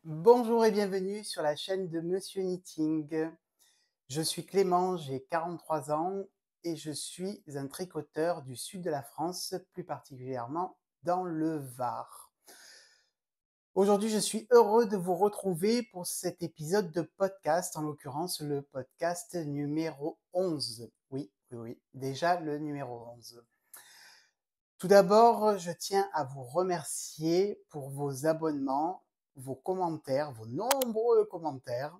Bonjour et bienvenue sur la chaîne de Monsieur Knitting. Je suis Clément, j'ai 43 ans et je suis un tricoteur du sud de la France, plus particulièrement dans le Var. Aujourd'hui, je suis heureux de vous retrouver pour cet épisode de podcast, en l'occurrence le podcast numéro 11. Oui, déjà le numéro 11. Tout d'abord, je tiens à vous remercier pour vos abonnements, vos commentaires, vos nombreux commentaires,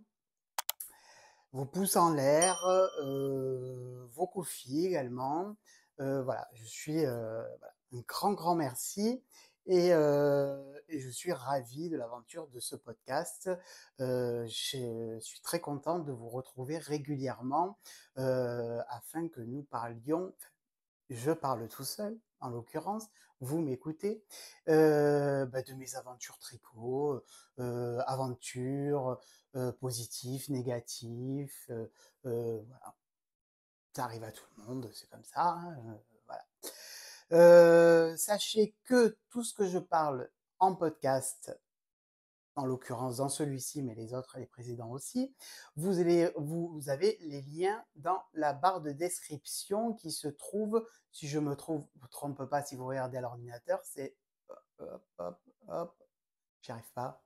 vos pouces en l'air, vos coffees également. Voilà, je suis voilà, un grand merci et je suis ravi de l'aventure de ce podcast. Je suis très content de vous retrouver régulièrement afin que nous parlions. Je parle tout seul, en l'occurrence, vous m'écoutez, de mes aventures tricot, aventures, positifs, négatifs, voilà. Ça arrive à tout le monde, c'est comme ça, hein, voilà. Sachez que tout ce que je parle en podcast, en l'occurrence dans celui-ci, mais les autres, les précédents aussi, vous avez les liens dans la barre de description qui se trouve, si je me trompe pas, si vous regardez à l'ordinateur, c'est hop, j'y arrive pas,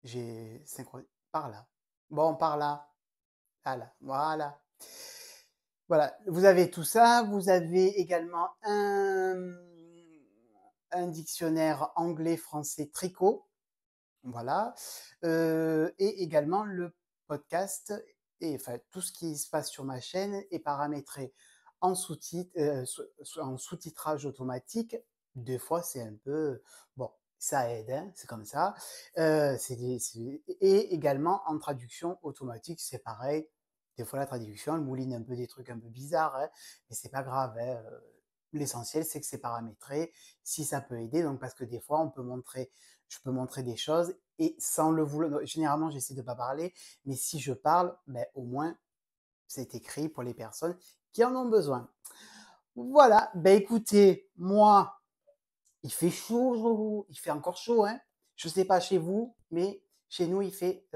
j'ai synchronisé, par là. Bon, par là, voilà. Voilà, vous avez tout ça, vous avez également un dictionnaire anglais-français tricot. Voilà, et également le podcast et enfin tout ce qui se passe sur ma chaîne est paramétré en sous-titrage automatique. Des fois, c'est un peu bon, ça aide, hein, c'est comme ça. Et également en traduction automatique, c'est pareil. Des fois, la traduction, elle mouline un peu des trucs un peu bizarres, hein, mais c'est pas grave, hein, l'essentiel, c'est que c'est paramétré, si ça peut aider, donc parce que des fois, je peux montrer des choses et sans le vouloir. Généralement, j'essaie de ne pas parler, mais si je parle, ben, au moins, c'est écrit pour les personnes qui en ont besoin. Voilà, ben écoutez, moi, il fait chaud, il fait encore chaud, hein. Je ne sais pas chez vous, mais chez nous, il fait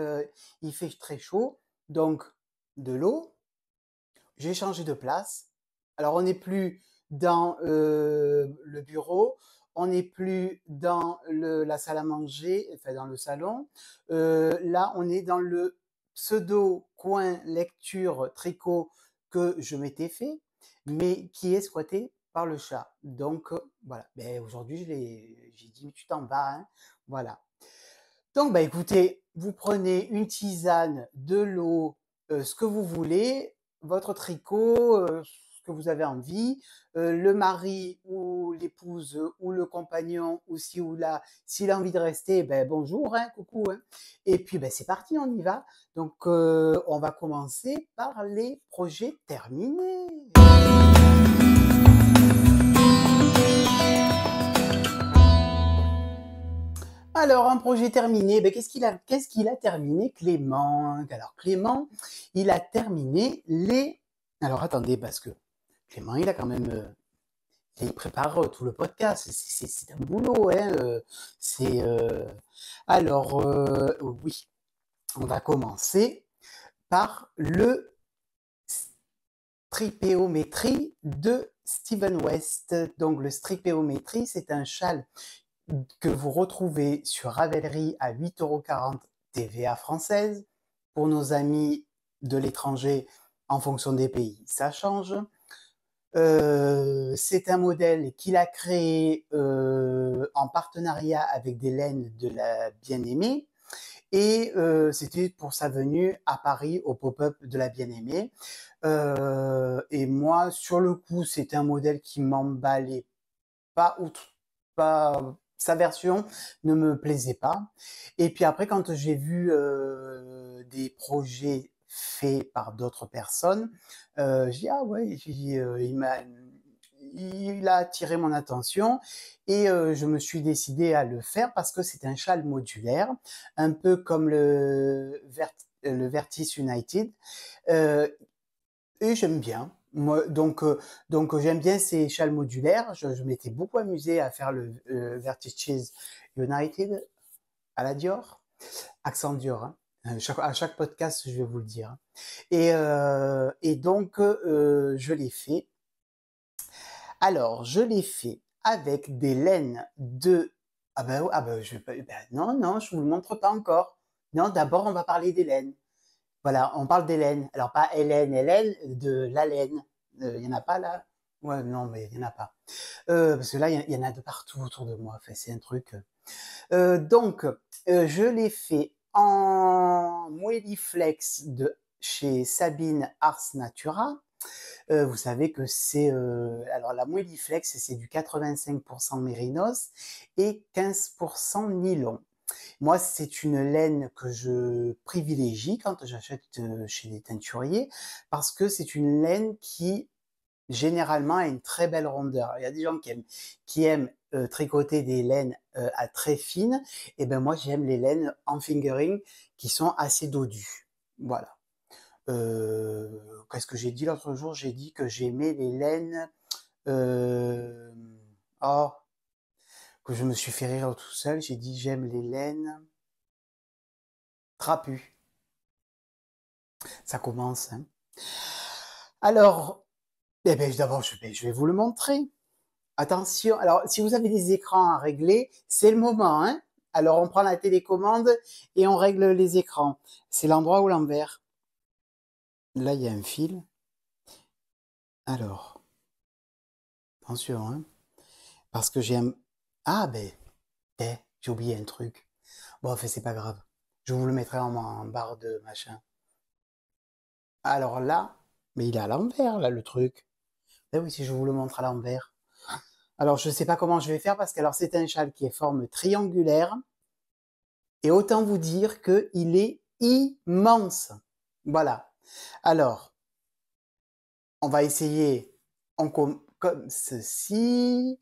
très chaud. Donc, de l'eau, j'ai changé de place. Alors, on n'est plus dans le bureau, on n'est plus dans la salle à manger, enfin dans le salon. Là, on est dans le pseudo coin lecture tricot que je m'étais fait, mais qui est squatté par le chat. Donc, voilà. Ben, aujourd'hui, j'ai dit, mais tu t'en vas, hein. Voilà. Donc, bah, écoutez, vous prenez une tisane, de l'eau, ce que vous voulez, votre tricot, ce que vous avez envie, le mari ou l'épouse ou le compagnon ou ci ou là, s'il a envie de rester, ben bonjour, hein, coucou, hein. Et puis, ben c'est parti, on y va. Donc, on va commencer par les projets terminés. Alors, un projet terminé, ben, qu'est-ce qu'il a terminé, Clément? Alors, Clément, il a terminé les... Alors, attendez, parce que Clément, il a quand même... il prépare tout le podcast, c'est un boulot, hein. C'est... Alors, oui, on va commencer par le stripéométrie de Steven West. Donc, le stripéométrie, c'est un châle que vous retrouvez sur Ravelry à 8,40 € TVA française. Pour nos amis de l'étranger, en fonction des pays, ça change. C'est un modèle qu'il a créé en partenariat avec des laines de la Bien-Aimée. Et c'était pour sa venue à Paris au pop-up de la Bien-Aimée. Et moi, sur le coup, c'était un modèle qui m'emballait pas outre, pas sa version ne me plaisait pas. Et puis après, quand j'ai vu des projets faits par d'autres personnes, j'ai dit ah ouais, il a attiré mon attention et je me suis décidé à le faire parce que c'est un châle modulaire, un peu comme le Vertis United. Euh, et j'aime bien. Moi, donc j'aime bien ces châles modulaires. Je m'étais beaucoup amusé à faire le Vertices United à la Dior. Accent dur, hein. À chaque podcast, je vais vous le dire, hein. Et donc, je l'ai fait. Alors, je l'ai fait avec des laines de... ah ben, je vais pas... ben, non, non, je vous le montre pas encore. Non, d'abord, on va parler des laines. Voilà, on parle des laines. Alors, pas Hélène, Hélène, de la laine. Il y en a pas là? Ouais, non, mais il y en a pas. Parce que là, il y en a de partout autour de moi. Enfin, c'est un truc. Donc, je l'ai fait en Moelliflex de chez Sabine Ars Natura. Vous savez que c'est alors la Moelliflex, c'est du 85% mérinos et 15% nylon. Moi, c'est une laine que je privilégie quand j'achète chez les teinturiers parce que c'est une laine qui généralement a une très belle rondeur. Il y a des gens qui aiment tricoter des laines à très fines, et ben moi j'aime les laines en fingering qui sont assez dodues. Voilà. Qu'est-ce que j'ai dit l'autre jour? J'ai dit que j'aimais les laines. euh, oh, que je me suis fait rire tout seul. J'ai dit j'aime les laines trapues. Ça commence, hein. Alors, eh ben, d'abord, je vais vous le montrer. Attention, alors si vous avez des écrans à régler, c'est le moment, hein. Alors on prend la télécommande et on règle les écrans. C'est l'endroit ou l'envers? Là, il y a un fil. Alors, attention, hein. Parce que j'ai un... Ah ben, j'ai oublié un truc. Bon, enfin, c'est pas grave. Je vous le mettrai en barre de machin. Alors là, mais il est à l'envers, là, le truc. Ben oui, si je vous le montre à l'envers. Alors, je sais pas comment je vais faire parce que alors c'est un châle qui est forme triangulaire. Et autant vous dire qu'il est immense. Voilà. Alors, on va essayer comme ceci,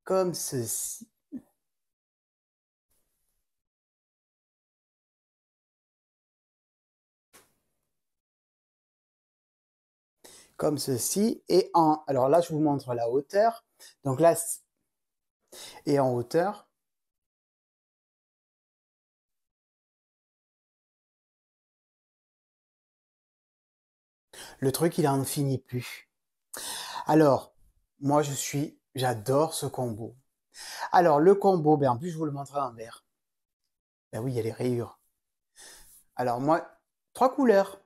comme ceci, comme ceci. Et en, alors là, je vous montre la hauteur. Donc là, et en hauteur, le truc, il en finit plus. Alors, moi, j'adore ce combo. Alors, le combo, ben, en plus, je vous le montre en vert. Ben oui, il y a les rayures. Alors, moi, 3 couleurs.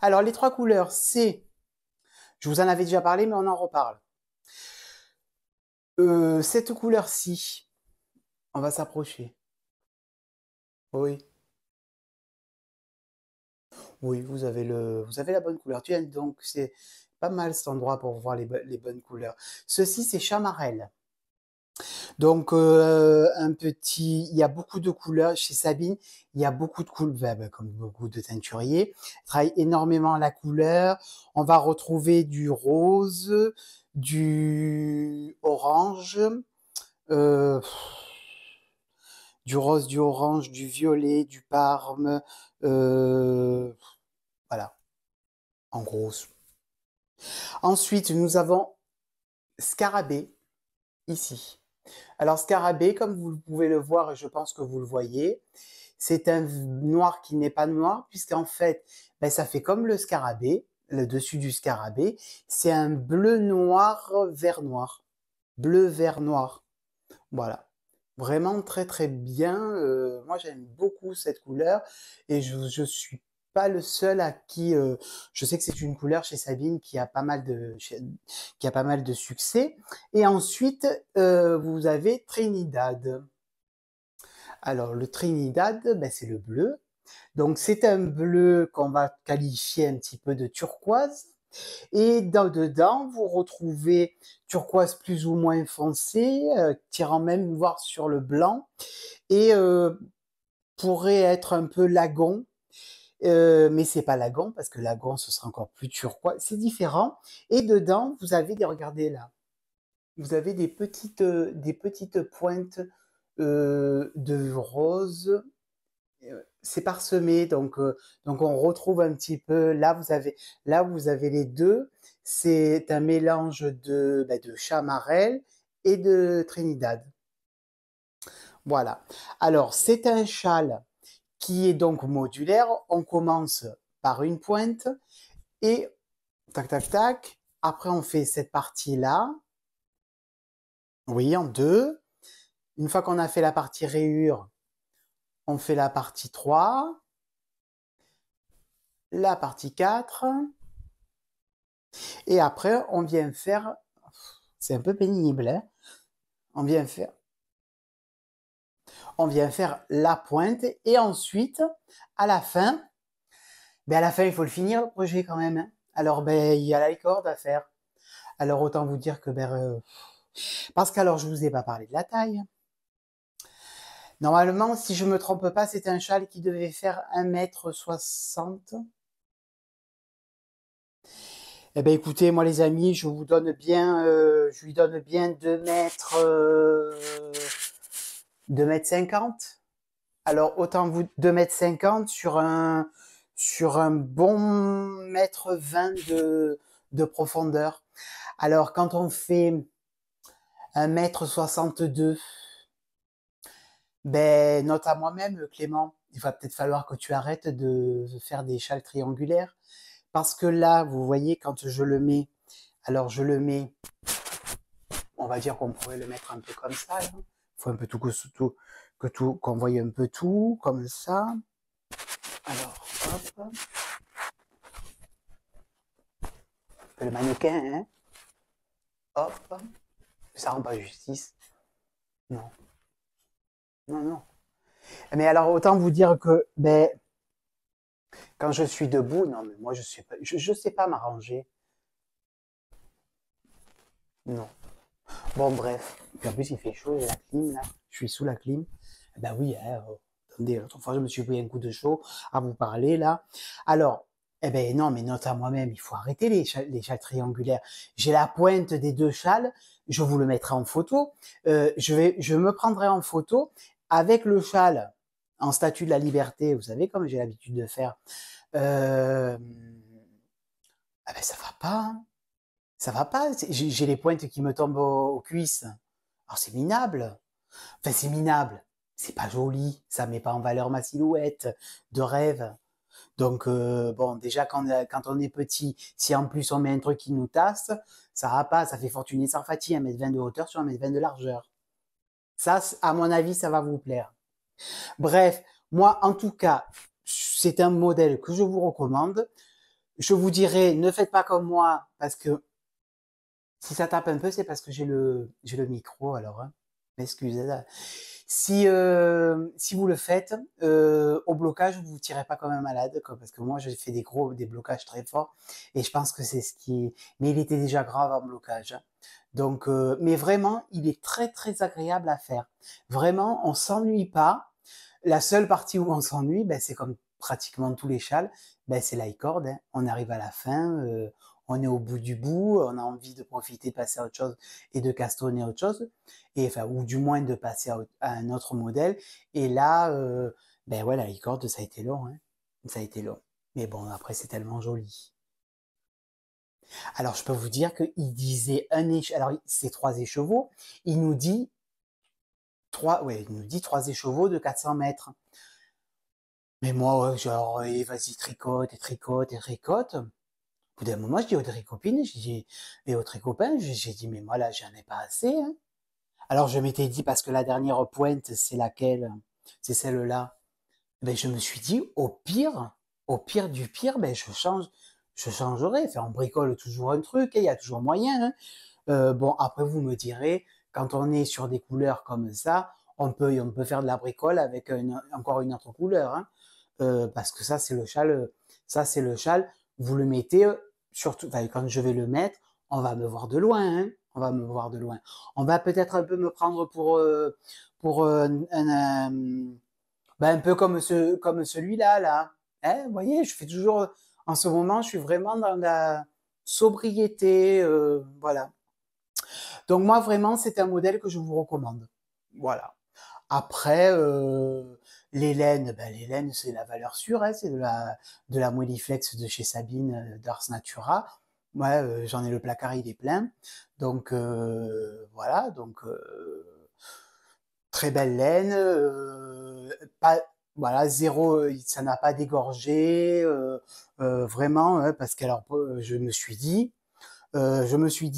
Alors, les 3 couleurs, c'est, je vous en avais déjà parlé, mais on en reparle. Cette couleur-ci, on va s'approcher. Oui, oui, vous avez la bonne couleur. Tiens, donc c'est pas mal cet endroit pour voir les bonnes couleurs. Ceci, c'est chamarelle. Donc, il y a beaucoup de couleurs chez Sabine. Il y a beaucoup de couleurs, comme beaucoup de teinturiers. Travaille énormément la couleur. On va retrouver du rose, du orange, euh, du rose, du orange, du violet, du parme, voilà, en gros. Ensuite, nous avons scarabée, ici. Alors, scarabée, comme vous pouvez le voir, et je pense que vous le voyez, c'est un noir qui n'est pas noir, puisqu'en fait, ben, ça fait comme le scarabée, le dessus du scarabée, c'est un bleu noir, vert noir. Bleu, vert, noir. Voilà. Vraiment très très bien. Moi j'aime beaucoup cette couleur et je suis pas le seul à qui je sais que c'est une couleur chez Sabine qui a pas mal qui a pas mal de succès. Et ensuite vous avez Trinidad. Alors le Trinidad, ben, c'est le bleu. Donc c'est un bleu qu'on va qualifier un petit peu de turquoise. Et dedans, vous retrouvez turquoise plus ou moins foncé, tirant même voir sur le blanc, et pourrait être un peu lagon, mais c'est pas lagon parce que lagon ce sera encore plus turquoise, c'est différent. Et dedans, vous avez regardez là, vous avez des petites pointes de rose. C'est parsemé, donc on retrouve un petit peu. Là vous avez les deux. C'est un mélange de chamarelle et de Trinidad. Voilà. Alors c'est un châle. qui est donc modulaire. On commence par une pointe et tac, tac, tac. Après, on fait cette partie-là. Oui, en deux. Une fois qu'on a fait la partie rayure, on fait la partie 3, la partie 4. Et après, on vient faire... C'est un peu pénible, hein? On vient faire la pointe et ensuite, à la fin, il faut le finir, le projet quand même, hein. Alors, il y a la corde à faire. Alors, autant vous dire que, parce qu'alors, je vous ai pas parlé de la taille. Normalement, si je me trompe pas, c'était un châle qui devait faire 1,60 m. Eh ben, écoutez, moi, les amis, je lui donne bien 2,50 m. Alors, autant vous 2,50 m sur un bon 1,20 m de profondeur. Alors, quand on fait 1,62 m, note à moi-même, Clément, il va peut-être falloir que tu arrêtes de faire des châles triangulaires. Parce que là, vous voyez, quand je le mets, alors je le mets, on va dire qu'on pourrait le mettre un peu comme ça. Il faut un peu qu'on voie un peu tout, comme ça. Alors, hop. Le mannequin, hein. Hop. Ça rend pas justice. Non. Non, non. Mais alors, autant vous dire que, quand je suis debout, non, mais moi, je sais pas m'arranger. Non. Bon, bref. Puis en plus, il fait chaud, il y a la clim, là. Je suis sous la clim. Ben oui, hein, attendez, l'autre fois, je me suis pris un coup de chaud à vous parler, là. Alors, non, mais note à moi-même, il faut arrêter les châles triangulaires. J'ai la pointe des deux châles, je vous le mettrai en photo. Je me prendrai en photo avec le châle en statue de la liberté, vous savez, comme j'ai l'habitude de faire. Ça va pas, hein. Ça va pas. J'ai les pointes qui me tombent aux cuisses. Alors c'est minable. Enfin, c'est minable. C'est pas joli. Ça met pas en valeur ma silhouette de rêve. Donc, bon, déjà, quand on est petit, si en plus on met un truc qui nous tasse, ça va pas. Ça fait Fortuné Sarfati, 1,20 m de hauteur sur 1,20 m de largeur. Ça, à mon avis, ça va vous plaire. Bref, moi, en tout cas, c'est un modèle que je vous recommande. Je vous dirais, ne faites pas comme moi, parce que si ça tape un peu, c'est parce que j'ai le micro, alors, hein. Excusez. Si vous le faites, au blocage, vous ne vous tirez pas comme un malade, quoi, parce que moi, j'ai fait des blocages très forts, et je pense que c'est ce qui est... Mais il était déjà grave en blocage, hein. Donc, mais vraiment, il est très, très agréable à faire. Vraiment, on s'ennuie pas. La seule partie où on s'ennuie, c'est comme pratiquement tous les châles, c'est la corde, hein. On arrive à la fin, on est au bout du bout, on a envie de profiter, de passer à autre chose et de castonner autre chose, et enfin, ou du moins de passer à un autre modèle. Et là, ouais, la corde, ça a été long, hein. Ça a été long. Mais bon, après, c'est tellement joli. Alors, je peux vous dire qu'il disait alors c'est 3 écheveaux, il nous dit 3 écheveaux de 400 mètres. Mais moi, ouais, genre, vas-y, tricote, et tricote, et tricote. Au bout d'un moment, je dis aux copines, et aux copains, j'ai dit, mais moi, là, j'en ai pas assez, hein. Alors, je m'étais dit, parce que la dernière pointe, c'est laquelle? C'est celle-là. Je me suis dit, au pire du pire, je changerai. Enfin, on bricole toujours un truc, hein, il y a toujours moyen, hein. Bon, après, vous me direz, quand on est sur des couleurs comme ça, on peut faire de la bricole avec encore une autre couleur, hein. Parce que ça, c'est le châle, vous le mettez, surtout, enfin, quand je vais le mettre, on va me voir de loin, hein. On va me voir de loin. On va peut-être un peu me prendre pour un peu comme comme celui-là, là. Hein, vous voyez, je fais toujours, en ce moment, je suis vraiment dans la sobriété, voilà. Donc moi, vraiment, c'est un modèle que je vous recommande. Voilà. Après, les laines, les laines, c'est la valeur sûre, hein, c'est de la Moeliflex de chez Sabine d'Ars Natura. Ouais, j'en ai le placard, il est plein. Donc voilà, donc très belle laine, pas, voilà, zéro, ça n'a pas dégorgé, vraiment, hein, parce que alors, je me suis dit,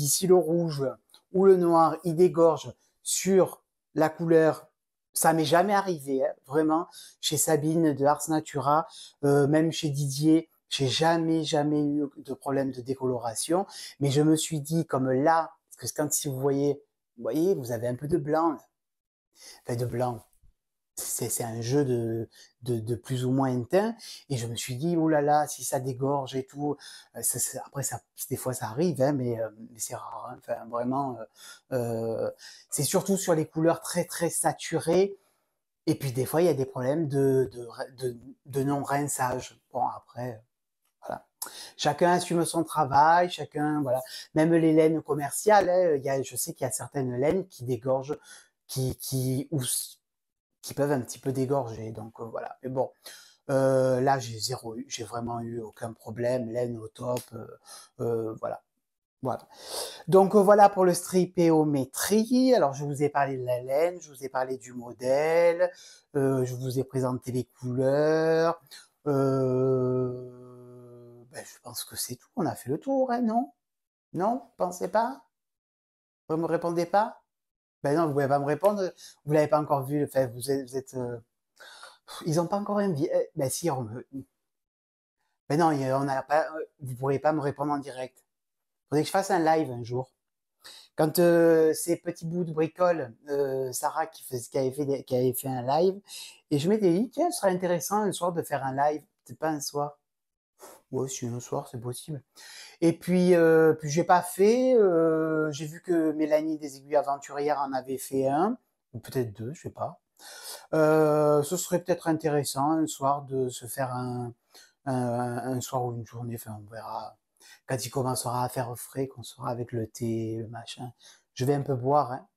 si le rouge ou le noir, il dégorge sur la couleur, ça m'est jamais arrivé, hein, vraiment, chez Sabine de Ars Natura, même chez Didier, j'ai jamais eu de problème de décoloration, mais je me suis dit, comme là, parce que quand si vous voyez, vous avez un peu de blanc, enfin de blanc, c'est un jeu de plus ou moins teint. Et je me suis dit, oh là là, si ça dégorge et tout. Après, des fois, ça arrive, hein, mais c'est rare. Hein. Enfin, vraiment, c'est surtout sur les couleurs très, très saturées. Et puis, des fois, il y a des problèmes de non-rinçage. Bon, après, voilà. Chacun assume son travail, chacun, voilà. Même les laines commerciales, hein, je sais qu'il y a certaines laines qui dégorgent, qui peuvent un petit peu dégorger. Donc voilà. Mais bon, là j'ai vraiment eu aucun problème, laine au top, voilà. Voilà. Donc voilà pour le stripéométrie. Alors je vous ai parlé de la laine, je vous ai parlé du modèle, je vous ai présenté les couleurs. Je pense que c'est tout. On a fait le tour, hein, non? Non, vous pensez pas? Vous me répondez pas? Ben non, vous pouvez pas me répondre. Vous l'avez pas encore vu. Enfin, vous êtes ils ont pas encore invité. Ben si, ben non, on a pas. Vous pourrez pas me répondre en direct. Faudrait que je fasse un live un jour. Quand ces petits bouts de bricole, Sarah qui avait fait un live, et je m'étais dit tiens, ce serait intéressant un soir de faire un live. C'est pas un soir. Ouais, si un soir, c'est possible. Et puis j'ai pas fait. J'ai vu que Mélanie des Aiguilles Aventurières en avait fait un, ou peut-être deux, je sais pas. Ce serait peut-être intéressant un soir de se faire un soir ou une journée, enfin on verra quand il commencera à faire frais, qu'on sera avec le thé, le machin. Je vais un peu boire, hein.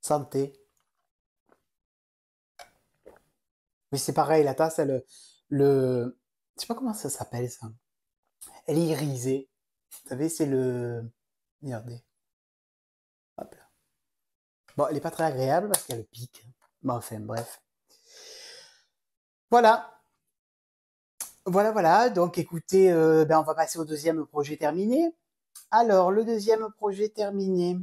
Santé. Mais c'est pareil, la tasse, je sais pas comment ça s'appelle ça. Elle est irisée. Vous savez, c'est le. Regardez. Hop là. Bon, elle est pas très agréable parce qu'elle pique. Bon, enfin, bref. Voilà. Voilà, voilà. Donc, écoutez, on va passer au deuxième projet terminé. Alors, le deuxième projet terminé.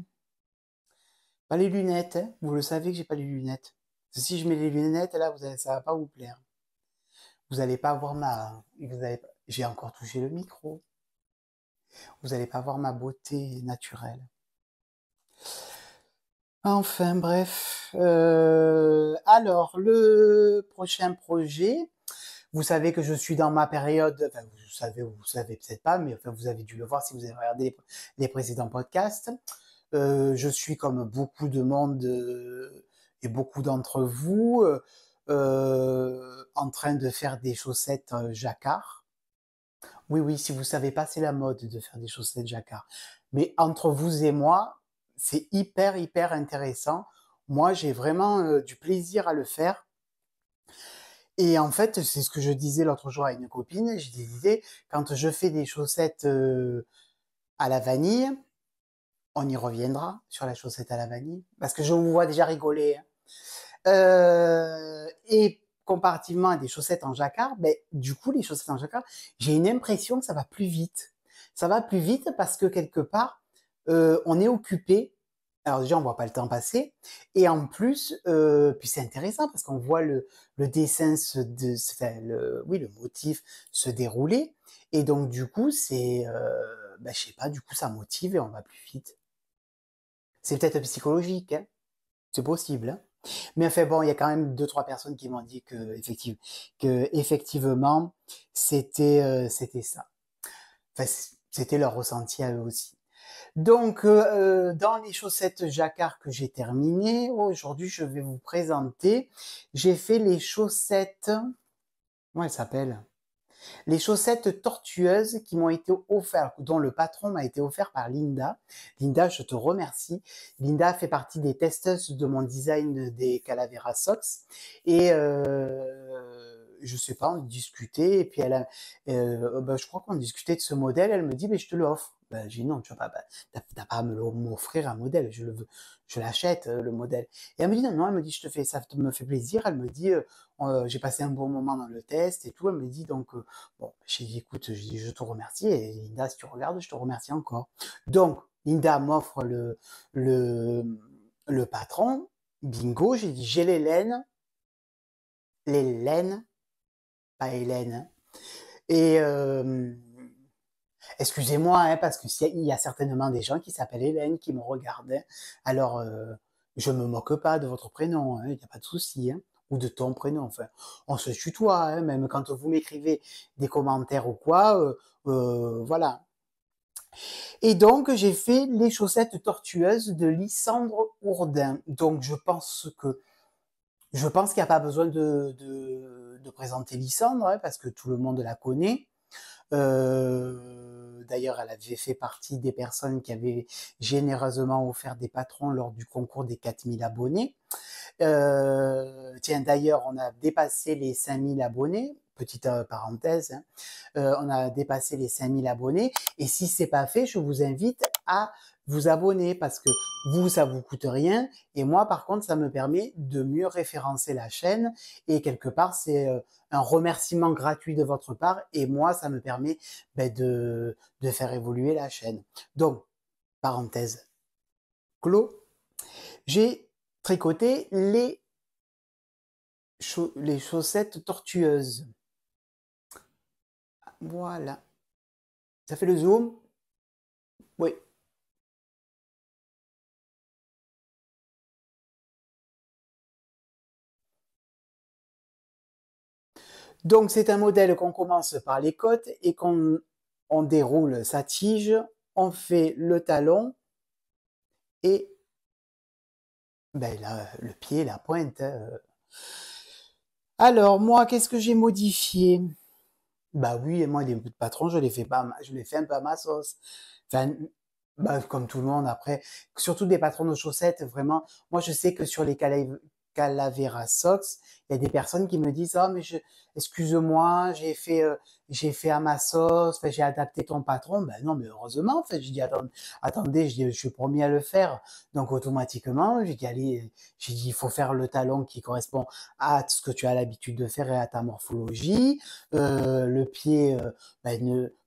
Pas les lunettes, hein. Vous le savez que j'ai pas les lunettes. Parce que si je mets les lunettes, là, ça va pas vous plaire. Vous allez pas voir j'ai encore touché le micro. Vous allez pas voir ma beauté naturelle. Enfin, bref. Alors, le prochain projet, vous savez que je suis dans ma période, enfin, vous savez peut-être pas, mais enfin, vous avez dû le voir si vous avez regardé les précédents podcasts. Je suis comme beaucoup de monde et beaucoup d'entre vous en train de faire des chaussettes jacquard. Oui, oui, si vous savez pas, c'est la mode de faire des chaussettes jacquard. Mais entre vous et moi, c'est hyper, hyper intéressant. Moi, j'ai vraiment du plaisir à le faire. Et en fait, c'est ce que je disais l'autre jour à une copine. Je disais, quand je fais des chaussettes à la vanille, on y reviendra sur la chaussette à la vanille, parce que je vous vois déjà rigoler. Hein. Et comparativement à des chaussettes en jacquard, ben, du coup, les chaussettes en jacquard, j'ai une impression que ça va plus vite. Ça va plus vite parce que quelque part, on est occupé. Alors déjà, on voit pas le temps passer. Et en plus, puis c'est intéressant parce qu'on voit le dessin enfin, oui, le motif se dérouler. Et donc, du coup, je sais pas, du coup, ça motive et on va plus vite. C'est peut-être psychologique, hein. C'est possible, hein. Mais enfin bon, il y a quand même deux, trois personnes qui m'ont dit que effectivement, c'était ça. Enfin, c'était leur ressenti à eux aussi. Donc, dans les chaussettes jacquard que j'ai terminées, aujourd'hui, je vais vous présenter. J'ai fait les chaussettes. Comment elles s'appellent? Les chaussettes tortueuses qui m'ont été offertes, dont le patron m'a été offert par Linda. Linda, je te remercie. Linda fait partie des testeuses de mon design des Calavera Socks. Et je sais pas, on discutait et puis bah, je crois qu'on discutait de ce modèle, elle me dit: «Beh, je te l'offre». Bah, j'ai dit: «Non, tu vas pas, bah, tu pas à m'offrir un modèle, je le veux, je l'achète, le modèle». Et elle me dit: «Non, non», elle me dit: «Je te fais ça me fait plaisir». Elle me dit: «J'ai passé un bon moment dans le test et tout». Elle me dit donc bon, j'ai dit: «Écoute», j'ai dit: «Je te remercie et Linda, si tu regardes, je te remercie encore». Donc Linda m'offre le le patron, bingo, j'ai dit: «J'ai les laines, pas Hélène, hein». Et excusez-moi, hein, parce que il y a certainement des gens qui s'appellent Hélène qui me regardent, hein. Alors, je me moque pas de votre prénom, hein, il n'y a pas de souci, hein, ou de ton prénom. Enfin, on se tutoie, hein, même quand vous m'écrivez des commentaires ou quoi, voilà. Et donc, j'ai fait les chaussettes tortueuses de Lysandre Hourdin. Donc, je pense qu'il n'y a pas besoin de présenter Lysandre, hein, parce que tout le monde la connaît. D'ailleurs, elle avait fait partie des personnes qui avaient généreusement offert des patrons lors du concours des 4000 abonnés. Tiens, d'ailleurs, on a dépassé les 5000 abonnés. Petite parenthèse, hein. On a dépassé les 5000 abonnés. Et si c'est pas fait, je vous invite à vous abonner parce que vous, ça vous coûte rien. Et moi, par contre, ça me permet de mieux référencer la chaîne. Et quelque part, c'est un remerciement gratuit de votre part. Et moi, ça me permet ben, de faire évoluer la chaîne. Donc, parenthèse clos, j'ai tricoté les chaussettes tortueuses. Voilà. Ça fait le zoom? Oui. Donc c'est un modèle qu'on commence par les côtes et qu'on on déroule sa tige, on fait le talon et ben là, le pied, la pointe, hein. Alors moi, qu'est-ce que j'ai modifié? Bah oui, et moi des bouts de patron, je les fais pas, je les fais un peu à ma sauce. Enfin, bah, comme tout le monde après, surtout des patrons de chaussettes, vraiment. Moi, je sais que sur les Calavera Socks, il y a des personnes qui me disent, oh, mais excuse-moi, j'ai fait à ma sauce, enfin, j'ai adapté ton patron. Ben non, mais heureusement, en fait, je dis, attendez, je suis promis à le faire. Donc, automatiquement, j'ai dit, allez, j'ai dit, il faut faire le talon qui correspond à ce que tu as l'habitude de faire et à ta morphologie. Le pied,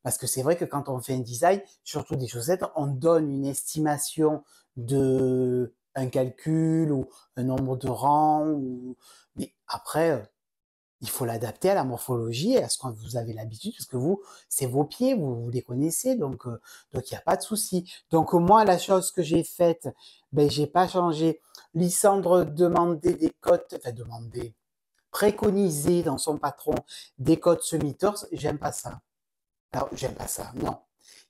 parce que c'est vrai que quand on fait un design, surtout des chaussettes, on donne une estimation de un calcul ou un nombre de rangs, mais après, il faut l'adapter à la morphologie et à ce que vous avez l'habitude, parce que vous, c'est vos pieds, vous les connaissez, donc il n'y a pas de souci. Donc moi, la chose que j'ai faite, ben j'ai pas changé. Lysandre demandait des cotes, enfin demandait, préconisé dans son patron des cotes semi-torse, j'aime pas ça. Alors, j'aime pas ça, non.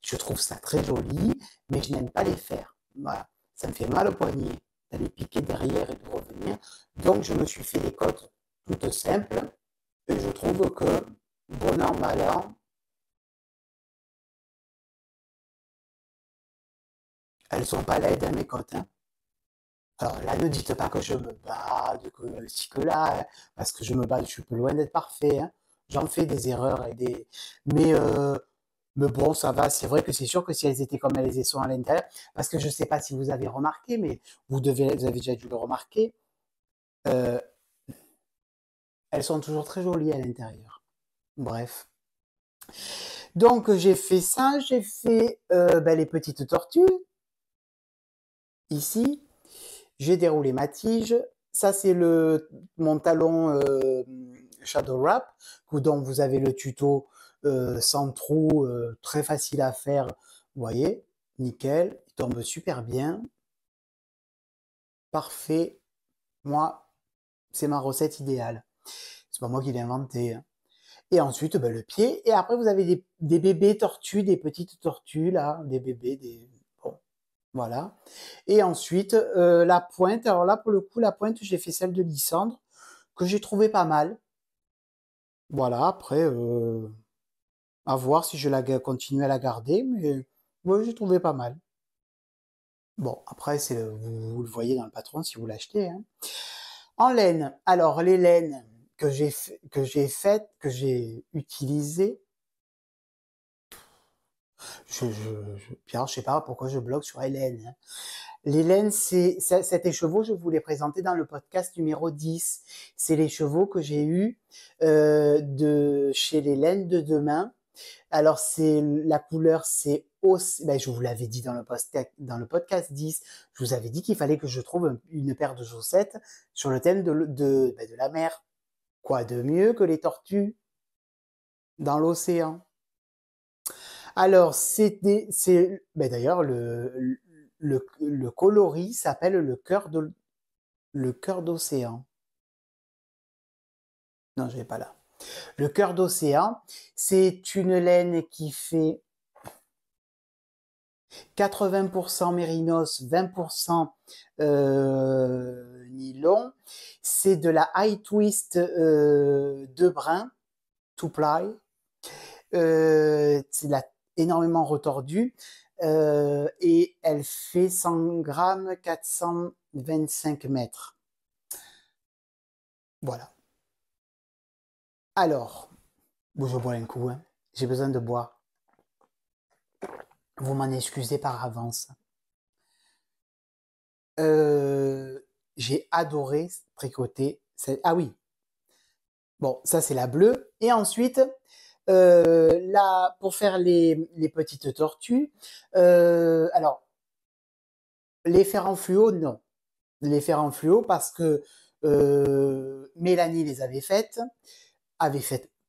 Je trouve ça très joli, mais je n'aime pas les faire. Voilà. Ça me fait mal au poignet d'aller piquer derrière et de revenir. Donc, je me suis fait des cotes toutes simples. Et je trouve que, bon an, mal an, elles sont pas laides, hein, mes cotes, hein. Alors là, ne dites pas que je me bats, que ci, que là, hein, parce que je me bats, je suis loin d'être parfait, hein. J'en fais des erreurs et des... Mais, euh, mais bon, ça va. C'est vrai que c'est sûr que si elles étaient comme elles sont à l'intérieur, parce que je ne sais pas si vous avez remarqué, mais vous avez déjà dû le remarquer, euh, elles sont toujours très jolies à l'intérieur. Bref. Donc j'ai fait ça, j'ai fait ben, les petites tortues ici. J'ai déroulé ma tige. Ça c'est mon talon Shadow Wrap, dont vous avez le tuto sans trou, très facile à faire. Vous voyez, nickel, il tombe super bien. Parfait. Moi, c'est ma recette idéale. C'est pas moi qui l'ai inventé, hein. Et ensuite, ben, le pied. Et après, vous avez des bébés tortues, des petites tortues, là, des bébés, des... Bon, voilà. Et ensuite, la pointe. Alors là, pour le coup, la pointe, j'ai fait celle de Lysandre, que j'ai trouvé pas mal. Voilà, après, à voir si je continue à la garder, mais ouais, j'ai trouvé pas mal. Bon, après, vous le voyez dans le patron si vous l'achetez, hein. En laine, alors les laines que j'ai utilisé. Pierre, je sais pas pourquoi je bloque sur Hélène, hein. L'Hélène, cet écheveau, je vous l'ai présenté dans le podcast numéro 10. C'est l'écheveau que j'ai eu de chez l'Hélène de demain. Alors, la couleur, ben, je vous l'avais dit dans le podcast 10, je vous avais dit qu'il fallait que je trouve une paire de chaussettes sur le thème ben, de la mer. Quoi de mieux que les tortues dans l'océan? Alors, ben d'ailleurs, le coloris s'appelle le cœur d'océan. Non, je vais pas là. Le cœur d'océan, c'est une laine qui fait 80% mérinos, 20% nylon. C'est de la high twist de brin, two ply. Énormément retordue. Et elle fait 100 grammes, 425 mètres. Voilà. Alors, bon, je bois un coup, hein. J'ai besoin de boire. Vous m'en excusez par avance. J'ai adoré tricoter. Ah oui. Bon, ça c'est la bleue. Et ensuite, là, pour faire les petites tortues, alors, les faire en fluo, non. Les faire en fluo parce que Mélanie les avait faites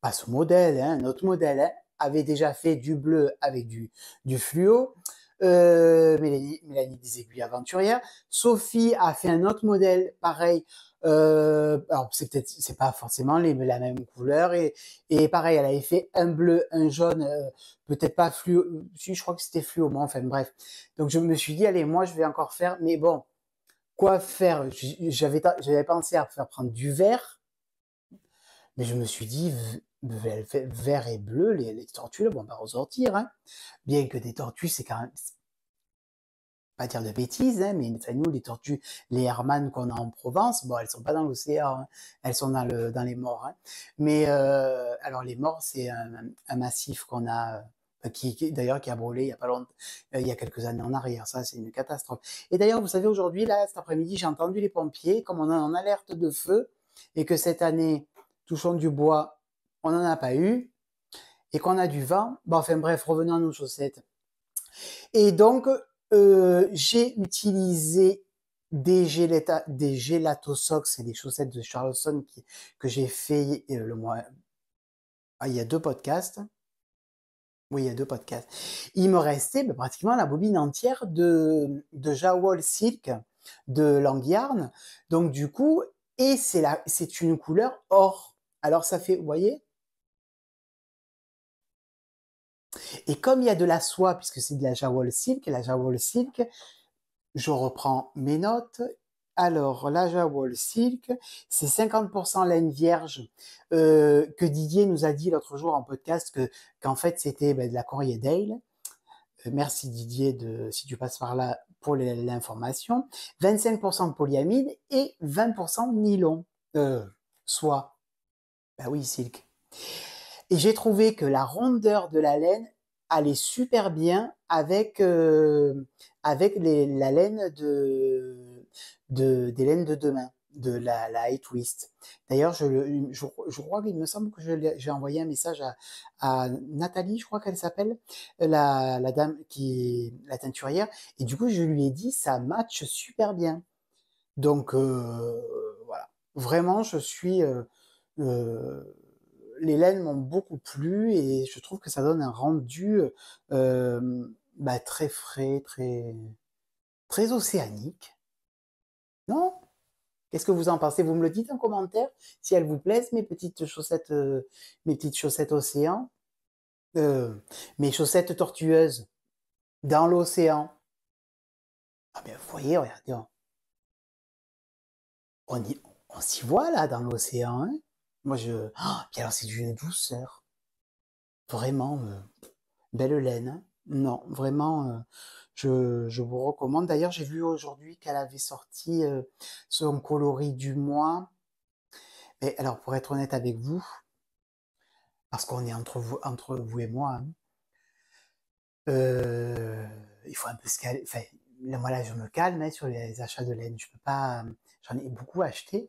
pas ce modèle, hein, un autre modèle, hein, avait déjà fait du bleu avec du fluo. Mélanie des aiguilles aventurières. Sophie a fait un autre modèle, pareil. Alors c'est pas forcément la même couleur et pareil, elle avait fait un bleu, un jaune, peut-être pas fluo. Si je crois que c'était fluo, mais enfin bref. Donc je me suis dit allez, moi je vais encore faire, mais bon, quoi faire? J'avais pensé à faire prendre du vert, mais je me suis dit vert et bleu, les tortues, vont pas ressortir, hein. Bien que des tortues, c'est quand même, pas dire de bêtises, hein, mais enfin, nous, les tortues, les Hermann qu'on a en Provence, bon, elles sont pas dans l'océan, hein, elles sont dans les morts, hein. Mais alors les morts, c'est un massif qu'on a, d'ailleurs qui a brûlé il y a pas longtemps, il y a quelques années en arrière. Ça, c'est une catastrophe. Et d'ailleurs, vous savez, aujourd'hui, là, cet après-midi, j'ai entendu les pompiers, comme on est en alerte de feu, et que cette année, touchons du bois, on n'en a pas eu, et qu'on a du vent. Bon, enfin bref, revenons à nos chaussettes. Et donc, j'ai utilisé des Gelatosox, c'est des chaussettes de Charleston que j'ai fait il y a 2 podcasts. Oui, il y a 2 podcasts. Il me restait pratiquement la bobine entière de Jawol Silk de Langyarn. Donc du coup, et c'est une couleur or. Alors ça fait, vous voyez? Et comme il y a de la soie, puisque c'est de la Jawol Silk, je reprends mes notes. Alors, la Jawol Silk, c'est 50% laine vierge, que Didier nous a dit l'autre jour en podcast qu'en fait c'était de la Corriedale. Merci Didier si tu passes par là pour l'information. 25% polyamide et 20% nylon. Soie. Bah oui, silk. Et j'ai trouvé que la rondeur de la laine allait super bien avec la laine des laines de demain, de la high twist. D'ailleurs, je crois qu'il me semble que j'ai envoyé un message à Nathalie, je crois qu'elle s'appelle, la dame la teinturière, et du coup je lui ai dit ça match super bien. Donc voilà, vraiment je suis euh, les laines m'ont beaucoup plu et je trouve que ça donne un rendu très frais, très océanique. Non? Qu'est-ce que vous en pensez? Vous me le dites en commentaire si elles vous plaisent, mes petites chaussettes océan, euh, mes chaussettes tortueuses dans l'océan. Ah bien, vous voyez, regardez, on, y- on s'y voit là dans l'océan, hein. Moi, puis alors, c'est d'une douceur. Vraiment, belle laine, hein. Non, vraiment, je vous recommande. D'ailleurs, j'ai vu aujourd'hui qu'elle avait sorti son coloris du mois. Et alors, pour être honnête avec vous, parce qu'on est entre vous et moi, hein, il faut un peu se calmer. Enfin, là, moi, là, je me calme hein, sur les achats de laine. Je peux pas. J'en ai beaucoup acheté.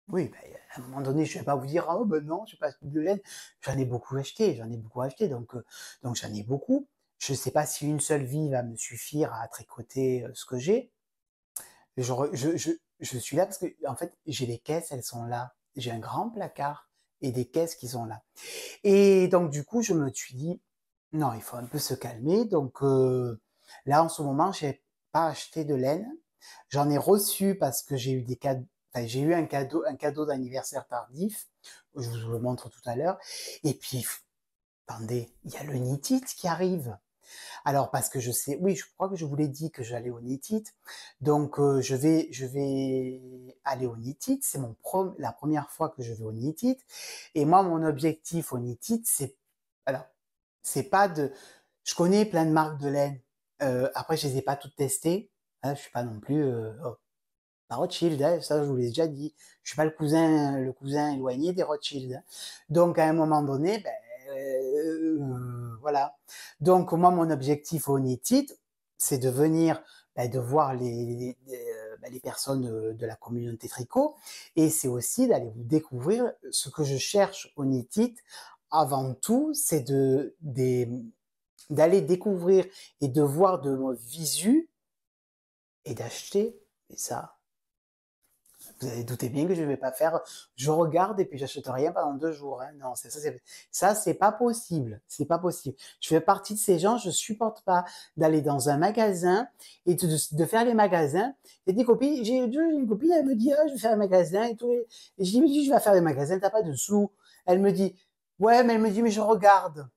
Oui, ben, à un moment donné, je vais pas vous dire, oh ben non, je pas acheté de laine. J'en ai beaucoup acheté, donc j'en ai beaucoup. Je sais pas si une seule vie va me suffire à tricoter ce que j'ai. Je suis là parce que, en fait, j'ai les caisses, elles sont là. J'ai un grand placard et des caisses qui sont là. Et donc, du coup, je me suis dit, non, il faut un peu se calmer. Donc, là, en ce moment, j'ai pas acheté de laine. J'en ai reçu parce que j'ai eu des cadeaux, enfin, j'ai eu un cadeau d'anniversaire tardif. Je vous le montre tout à l'heure. Et puis, attendez, il y a le Knit qui arrive. Alors parce que je sais, oui, je crois que je vous l'ai dit que j'allais au Knit. Donc je vais aller au Knit. C'est la première fois que je vais au Knit. Et moi, mon objectif au Knit, alors, c'est pas de, je connais plein de marques de laine. Après, je les ai pas toutes testées. Hein, je suis pas non plus pas Rothschild, hein, ça je vous l'ai déjà dit. Je suis pas le cousin éloigné des Rothschild. Hein. Donc à un moment donné, ben, voilà. Donc moi, mon objectif au NITIT, c'est de venir, ben, de voir les personnes de la communauté tricot, et c'est aussi d'aller vous découvrir ce que je cherche au NITIT. Avant tout, c'est d'aller découvrir et de voir de mon visu et d'acheter. Et ça, vous avez douté bien que je ne vais pas faire, je regarde et puis j'achète rien pendant 2 jours. Hein. Non, ça, c'est pas possible. C'est pas possible. Je fais partie de ces gens, je supporte pas d'aller dans un magasin et de faire les magasins. Et des copines, j'ai une copine, elle me dit, ah, je vais faire un magasin et tout. Et je dis, mais je vais faire des magasins, t'as pas de sous. Elle me dit, ouais, mais elle me dit, mais je regarde.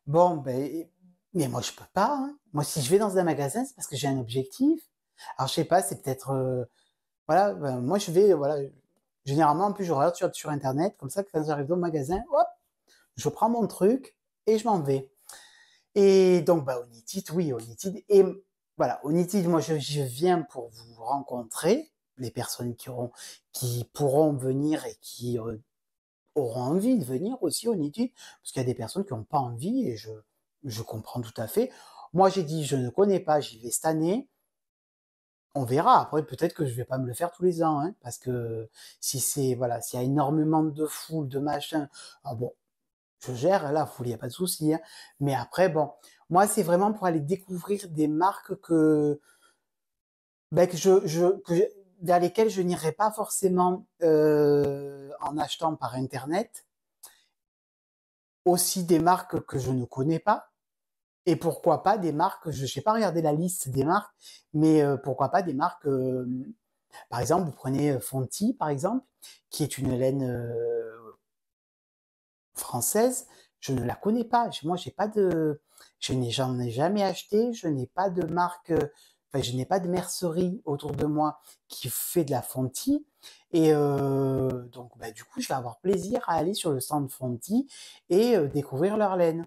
Bon, ben, mais moi, je peux pas. Hein. Moi, si je vais dans un magasin, c'est parce que j'ai un objectif. Alors, je sais pas, c'est peut-être, voilà, ben, moi je vais, voilà, généralement, en plus, je regarde sur Internet, comme ça, quand j'arrive dans le magasin, hop, je prends mon truc et je m'en vais. Et donc, bah, Onitid, oui, Onitid. Et voilà, Onitid, moi, je viens pour vous rencontrer, les personnes qui pourront venir et qui auront envie de venir aussi, Onitid, parce qu'il y a des personnes qui n'ont pas envie et je comprends tout à fait. Moi, j'ai dit, je ne connais pas, j'y vais cette année. On verra. Après, peut-être que je vais pas me le faire tous les ans, hein, parce que si c'est voilà, s'il y a énormément de foule, de machin, ah bon, je gère la foule, il y a pas de souci. Hein. Mais après, bon, moi, c'est vraiment pour aller découvrir des marques ben, vers lesquelles je n'irai pas forcément en achetant par internet. Aussi des marques que je ne connais pas. Et pourquoi pas des marques, je sais pas regarder la liste des marques, mais pourquoi pas des marques par exemple, vous prenez Fonty, par exemple, qui est une laine française. Je ne la connais pas. Moi, j'ai pas de, j'en ai jamais acheté. Je n'ai pas de marque, enfin, je n'ai pas de mercerie autour de moi qui fait de la Fonty. Et donc, bah, du coup, je vais avoir plaisir à aller sur le stand Fonty et découvrir leur laine.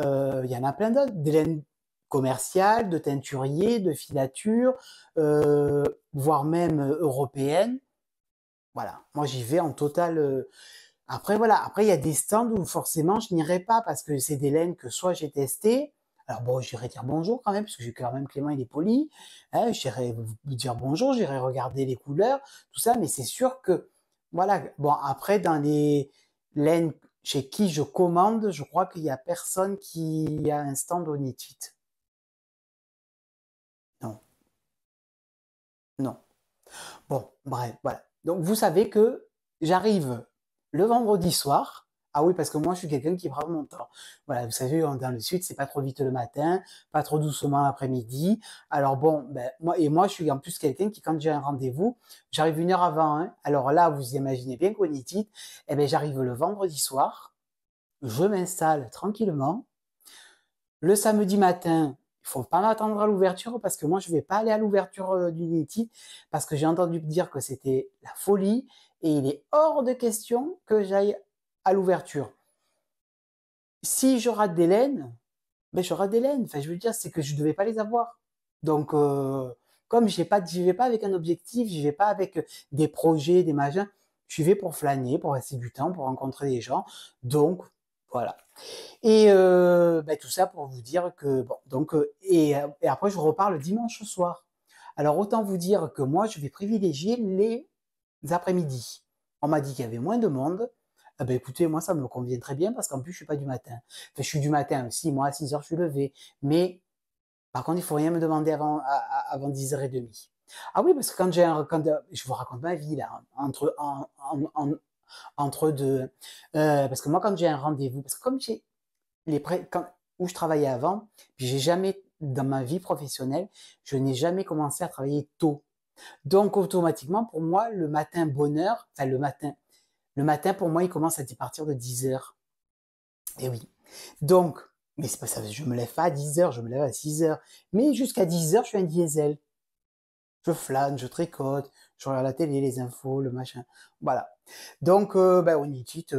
Il y en a plein d'autres, des laines commerciales, de teinturiers, de filatures, voire même européennes. Voilà, moi j'y vais en total. Après voilà, après il y a des stands où forcément je n'irai pas parce que c'est des laines que soit j'ai testées. Alors bon, j'irai dire bonjour quand même parce que j'ai quand même Clément il est poli. Hein, j'irai vous dire bonjour, j'irai regarder les couleurs, tout ça. Mais c'est sûr que voilà. Bon après dans les laines chez qui je commande, je crois qu'il y a personne qui a un stand au Knit. Non, non. Bon, bref, voilà. Donc vous savez que j'arrive le vendredi soir. Ah oui, parce que moi je suis quelqu'un qui prend mon temps. Voilà, vous savez, dans le sud, c'est pas trop vite le matin, pas trop doucement l'après-midi. Alors bon, ben moi je suis en plus quelqu'un qui, quand j'ai un rendez-vous, j'arrive 1 heure avant. Hein. Alors là, vous imaginez bien qu'au Nitid, eh ben j'arrive le vendredi soir, je m'installe tranquillement. Le samedi matin, il faut pas m'attendre à l'ouverture parce que moi je vais pas aller à l'ouverture d'Unity parce que j'ai entendu dire que c'était la folie et il est hors de question que j'aille à l'ouverture. Si je rate des laines, ben je rate des laines. Enfin, je veux dire, c'est que je devais pas les avoir. Donc, comme j'y vais pas avec un objectif, j'y vais pas avec des projets, des machins. je vais pour flâner, pour rester du temps, pour rencontrer des gens. Donc, voilà. Et tout ça pour vous dire que bon, donc et après je repars le dimanche soir. Alors autant vous dire que moi je vais privilégier les après-midi. On m'a dit qu'il y avait moins de monde. Ah ben écoutez, moi ça me convient très bien parce qu'en plus je suis pas du matin. Enfin, je suis du matin aussi, moi à 6h je suis levé. Mais par contre, il faut rien me demander avant 10h30. Ah oui, parce que je vous raconte ma vie là, entre deux, parce que moi quand j'ai un rendez-vous, parce que comme j'ai où je travaillais avant, puis j'ai jamais, dans ma vie professionnelle, je n'ai jamais commencé à travailler tôt. Donc automatiquement, pour moi, le matin bonheur, enfin le matin pour moi, il commence à partir de 10h. Et oui. Donc, mais c'est pas ça, je me lève pas à 10h, je me lève à 6h. Mais jusqu'à 10h, je suis un diesel. Je flâne, je tricote, je regarde la télé, les infos, le machin. Voilà. Donc, Onitite,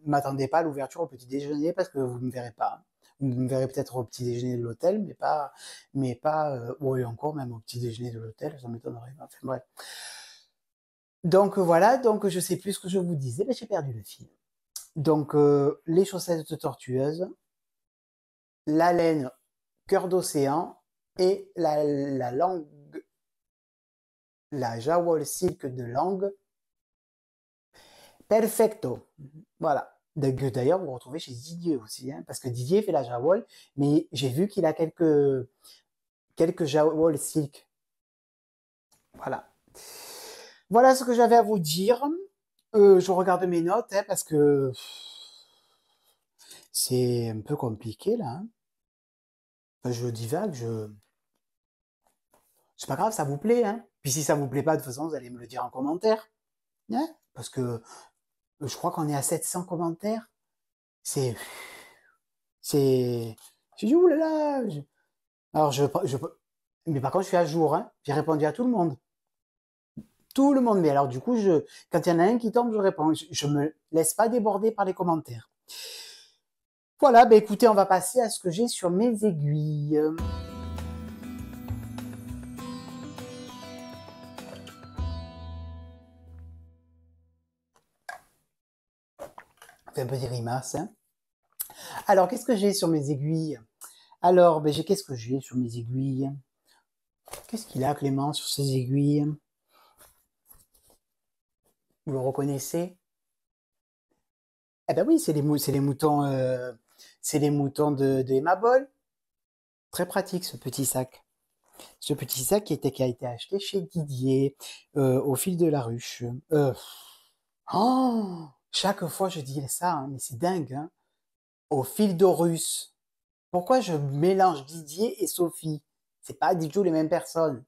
m'attendez pas à l'ouverture au petit déjeuner parce que vous me verrez pas. Vous me verrez peut-être au petit déjeuner de l'hôtel, mais pas, oui, encore même au petit déjeuner de l'hôtel, ça m'étonnerait. Enfin, bref. Donc voilà, donc je sais plus ce que je vous disais, mais j'ai perdu le fil. Donc les chaussettes tortueuses, la laine cœur d'océan et la langue, la Jawol Silk de langue. Perfecto. Voilà. D'ailleurs, vous retrouvez chez Didier aussi, hein, parce que Didier fait la Jawol, mais j'ai vu qu'il a quelques Jawol Silk. Voilà. Voilà ce que j'avais à vous dire. Je regarde mes notes, hein, parce que c'est un peu compliqué là. Hein. Enfin, je divague, c'est pas grave, ça vous plaît, hein. Puis si ça vous plaît pas, de toute façon, vous allez me le dire en commentaire, hein, parce que je crois qu'on est à 700 commentaires. C'est, c'est, j'ai dit oulala. Alors mais par contre, je suis à jour, hein. J'ai répondu à tout le monde, tout le monde. Mais alors du coup, quand il y en a un qui tombe, je réponds. Je me laisse pas déborder par les commentaires. Voilà, écoutez, on va passer à ce que j'ai sur mes aiguilles. Fait un peu des grimaces, hein. Alors, qu'est-ce que j'ai sur mes aiguilles? Alors, qu'est-ce que j'ai sur mes aiguilles? Qu'est-ce qu'il a, Clément, sur ses aiguilles? Vous le reconnaissez? Eh ben oui, c'est les moutons de Emma Ball. Très pratique, ce petit sac. Ce petit sac qui a été acheté chez Didier, au fil de la ruche. Chaque fois je dis ça, hein, mais c'est dingue, hein. Au fil d'Horus. Pourquoi je mélange Didier et Sophie? C'est pas du tout les mêmes personnes.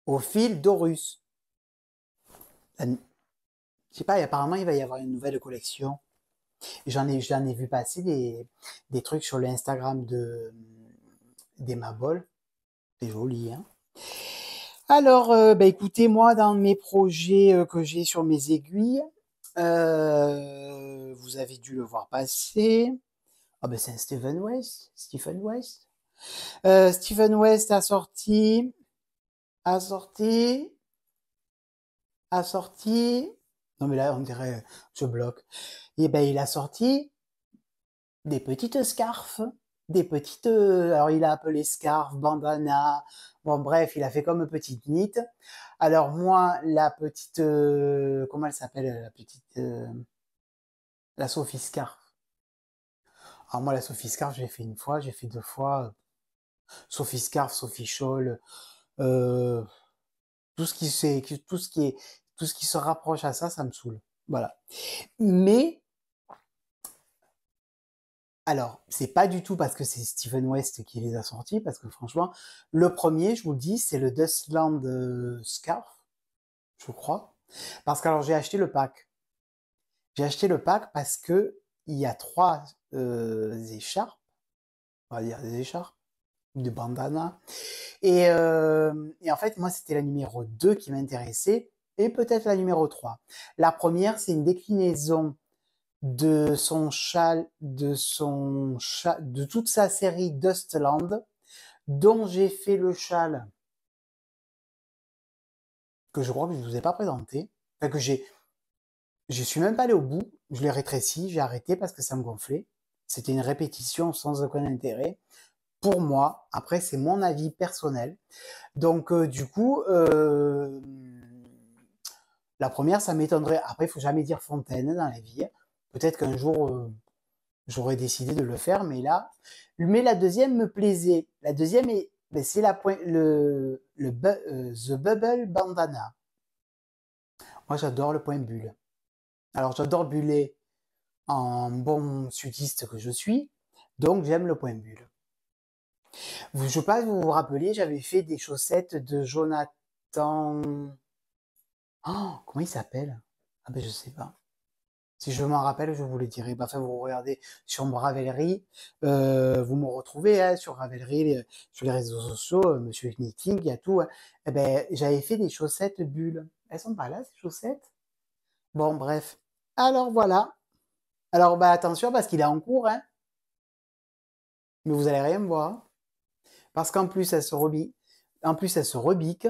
Au fil d'Horus. Je sais pas, apparemment il va y avoir une nouvelle collection. J'en ai vu passer des trucs sur l'Instagram d'Emma Ball. C'est joli, hein. Alors, écoutez, moi, dans mes projets que j'ai sur mes aiguilles, vous avez dû le voir passer. Ah c'est un Stephen West. Stephen West. Stephen West a sorti, a sorti. Non mais là, on dirait, je bloque. Et il a sorti des petites scarfes, alors il a appelé scarf, bandana, bon bref, il a fait comme petite knit. Alors moi, la petite, comment elle s'appelle, la petite, la Sophie Scarf. Alors moi, la Sophie Scarf, j'ai fait une fois, j'ai fait deux fois. Sophie Scarf, Sophie Scholl, euh, tout ce qui se rapproche à ça, ça me saoule. Voilà. Mais alors, c'est pas du tout parce que c'est Stephen West qui les a sortis, parce que franchement, le premier, je vous le dis, c'est le Dustland Scarf, je crois. Parce que alors j'ai acheté le pack. J'ai acheté le pack parce que il y a 3 écharpes, on va dire des écharpes, des bandanas. Et en fait, moi, c'était la numéro 2 qui m'intéressait, et peut-être la numéro 3. La première, c'est une déclinaison de toute sa série Dustland, dont j'ai fait le châle, que je crois que je ne vous ai pas présenté, enfin Je suis même pas allé au bout. Je l'ai rétréci, j'ai arrêté parce que ça me gonflait. C'était une répétition sans aucun intérêt. Pour moi, après, c'est mon avis personnel. Donc, du coup, la première, ça m'étonnerait. Après, il faut jamais dire fontaine dans la vie. Peut-être qu'un jour, j'aurais décidé de le faire, mais là, mais la deuxième me plaisait. La deuxième est, ben, c'est The Bubble Bandana. Moi, j'adore le point bulle. Alors, j'adore buller en bon sudiste que je suis, donc j'aime le point bulle. Je ne sais pas si vous vous rappelez, j'avais fait des chaussettes de Jonathan. Oh, comment il s'appelle? Ah ben je sais pas. Si je m'en rappelle, je vous le dirai. Bah, enfin, vous regardez sur Ravelry, vous me retrouvez hein, sur Ravelry, sur les réseaux sociaux, Monsieur Knitting, il y a tout. Hein. Eh ben, j'avais fait des chaussettes bulles. Elles sont pas là, ces chaussettes? Bon, bref. Alors voilà. Alors bah attention parce qu'il est en cours, hein. Mais vous allez rien voir. Parce qu'en plus, elle se rebique.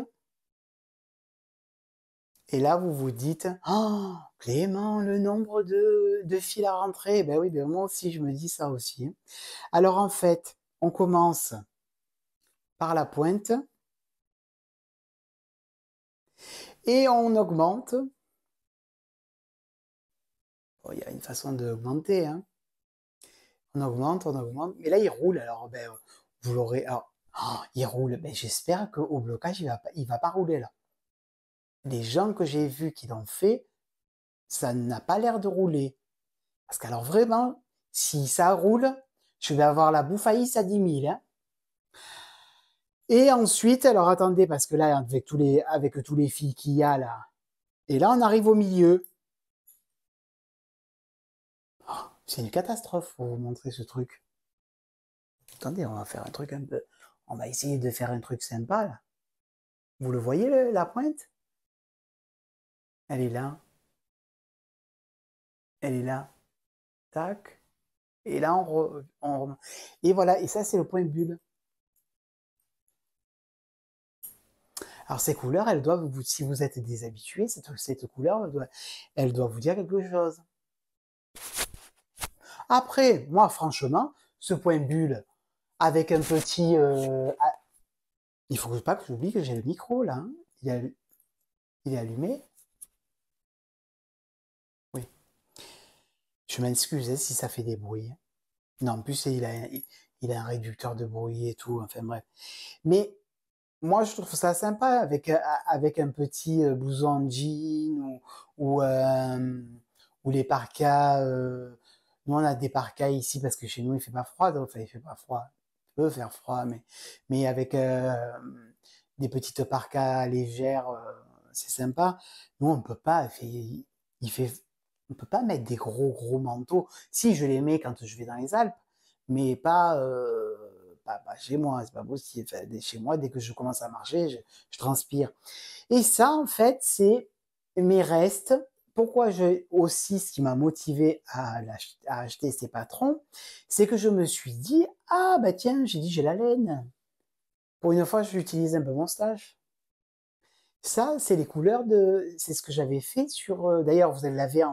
Et là, vous vous dites, oh, Clément, le nombre de fils à rentrer. Ben oui, ben moi aussi, je me dis ça aussi. Hein. Alors en fait, on commence par la pointe et on augmente. Oh, il y a une façon d'augmenter. Hein. On augmente. Mais là, il roule. Alors, ben, vous l'aurez. Alors, oh, il roule. Ben, j'espère qu'au blocage, il va pas rouler là. Les gens que j'ai vus qui l'ont fait, ça n'a pas l'air de rouler. Parce qu'alors vraiment, si ça roule, je vais avoir la bouffaïs à 10 000. Hein. Et ensuite, alors attendez, parce que là, avec tous les fils qu'il y a là, et là, on arrive au milieu. Oh, c'est une catastrophe pour vous montrer ce truc. Attendez, on va faire un truc un peu. On va essayer de faire un truc sympa là. Vous le voyez, la pointe? Elle est là. Elle est là. Tac. Et là, et voilà, et ça, c'est le point bulle. Alors ces couleurs, elles doivent vous, si vous êtes déshabitué, cette couleur, elle doit vous dire quelque chose. Après, moi, franchement, ce point bulle avec un petit, il faut pas que j'oublie que j'ai le micro là. Hein. Il est allumé. Oui. Je m'excuse hein, si ça fait des bruits. Non, en plus il a un réducteur de bruit et tout. Enfin bref. Mais moi, je trouve ça sympa avec un petit blouson en jean ou les parkas. Nous, on a des parkas ici parce que chez nous, il fait pas froid. Donc, enfin, il fait pas froid. Il peut faire froid, mais avec des petites parkas légères, c'est sympa. Nous, on peut pas. Il fait, on peut pas mettre des gros manteaux. Si, je les mets quand je vais dans les Alpes, mais pas chez moi, c'est pas possible. Enfin, chez moi, dès que je commence à marcher, je transpire. Et ça, en fait, c'est mes restes. Pourquoi aussi, ce qui m'a motivé à acheter ces patrons, c'est que je me suis dit, ah bah tiens, j'ai dit, j'ai la laine. Pour une fois, j'utilise un peu mon stage. Ça, c'est les couleurs c'est ce que j'avais fait sur, d'ailleurs, vous l'avez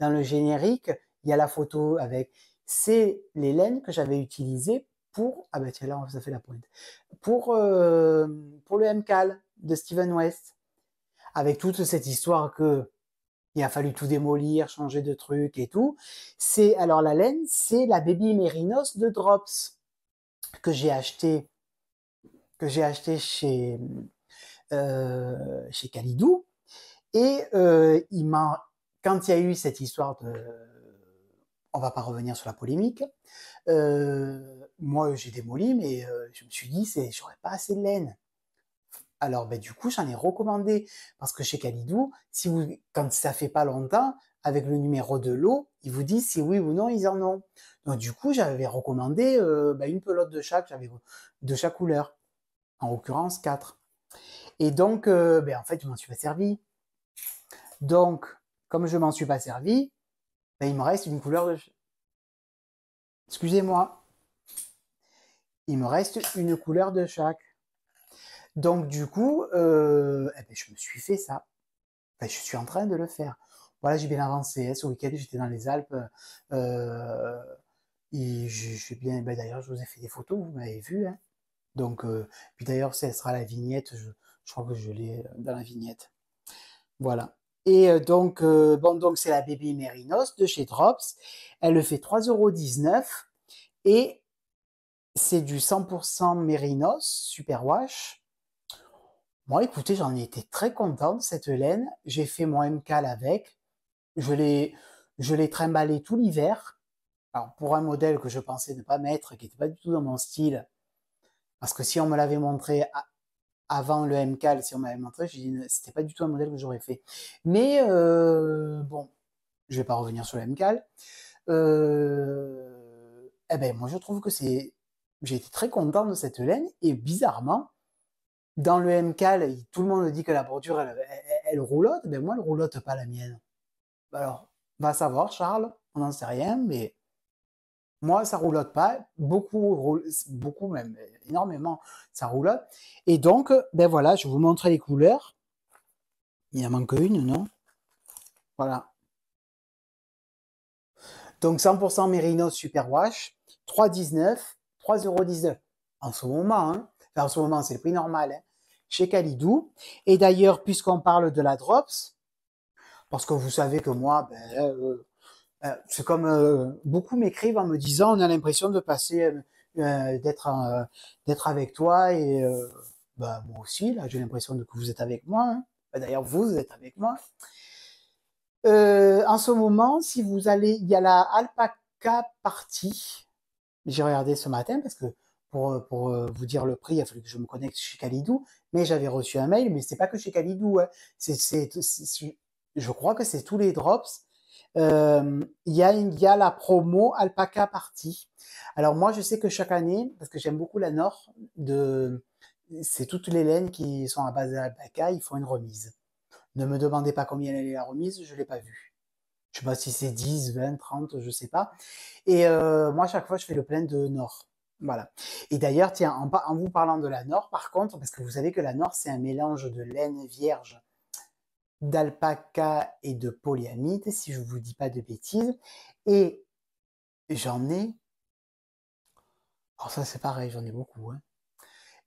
dans le générique, il y a la photo avec, c'est les laines que j'avais utilisées ah bah tiens, là, ça fait la pointe, pour le MCAL de Steven West, avec toute cette histoire que il a fallu tout démolir, changer de trucs et tout. Alors la laine, c'est la Baby Mérinos de Drops que j'ai acheté, chez Kalidou. Et quand il y a eu cette histoire on va pas revenir sur la polémique, moi j'ai démoli, mais je me suis dit, j'aurais pas assez de laine. Alors ben, du coup, j'en ai recommandé, parce que chez Kalidou, quand ça fait pas longtemps, avec le numéro de lot, ils vous disent si oui ou non ils en ont. Donc du coup, j'avais recommandé une pelote de chaque couleur, en l'occurrence 4. Et donc, en fait, je m'en suis pas servi. Donc, comme je m'en suis pas servi, il me reste une couleur de... Excusez-moi, il me reste une couleur de chaque. Donc, du coup, je me suis fait ça. Enfin, je suis en train de le faire. voilà, j'ai bien avancé, hein. Ce week-end, j'étais dans les Alpes. Euh, et j'ai bien, ben, d'ailleurs, je vous ai fait des photos, vous m'avez vu, hein. Donc, puis d'ailleurs, ça sera la vignette. Je crois que je l'ai dans la vignette. Voilà. Et donc, bon, donc c'est la Baby Mérinos de chez Drops. Elle le fait 3,19 € et c'est du 100% Mérinos Superwash. Moi, écoutez, j'en ai été très content de cette laine. J'ai fait mon MCAL avec. Je l'ai, je l'ai trimballé tout l'hiver. Alors, pour un modèle que je pensais ne pas mettre, qui n'était pas du tout dans mon style, parce que si on me l'avait montré avant le MCAL, si on m'avait montré, je dis c'était pas du tout un modèle que j'aurais fait. Mais bon, je vais pas revenir sur le MCAL. Eh ben moi je trouve que j'ai été très content de cette laine et bizarrement, dans le MCAL, tout le monde dit que la bordure elle roulotte, ben moi elle roulotte pas la mienne. Alors, va savoir Charles, on n'en sait rien, mais moi ça roulotte pas, beaucoup même, énormément, ça roulotte. Et donc, ben voilà, je vais vous montrer les couleurs. Il en manque une, non? Voilà. Donc 100% Merino Superwash, 3,19, 3,19 € en ce moment, hein. Enfin, en ce moment, c'est le prix normal, hein, chez Kalidou. Et d'ailleurs, puisqu'on parle de la Drops, parce que vous savez que moi, c'est comme beaucoup m'écrivent en me disant, on a l'impression de passer, d'être avec toi et moi aussi, là, j'ai l'impression que vous êtes avec moi, hein. D'ailleurs, vous êtes avec moi. En ce moment, si vous allez, il y a la Alpaca Party. J'ai regardé ce matin parce que pour vous dire le prix, il a fallu que je me connecte chez Kalidou, mais j'avais reçu un mail, mais c'est pas que chez Kalidou, hein. Je crois que c'est tous les drops. Il y a la promo Alpaca Party. Alors moi, je sais que chaque année, parce que j'aime beaucoup la Nord, c'est toutes les laines qui sont à base d'alpaca, ils font une remise. Ne me demandez pas combien elle est la remise, je l'ai pas vue. Je sais pas si c'est 10, 20, 30, je sais pas. Et moi, à chaque fois, je fais le plein de Nord. Voilà. Et d'ailleurs, tiens, en vous parlant de la Nord, par contre, parce que vous savez que la Nord, c'est un mélange de laine vierge, d'alpaca et de polyamide, si je vous dis pas de bêtises. Et j'en ai... Alors ça, c'est pareil, j'en ai beaucoup, hein.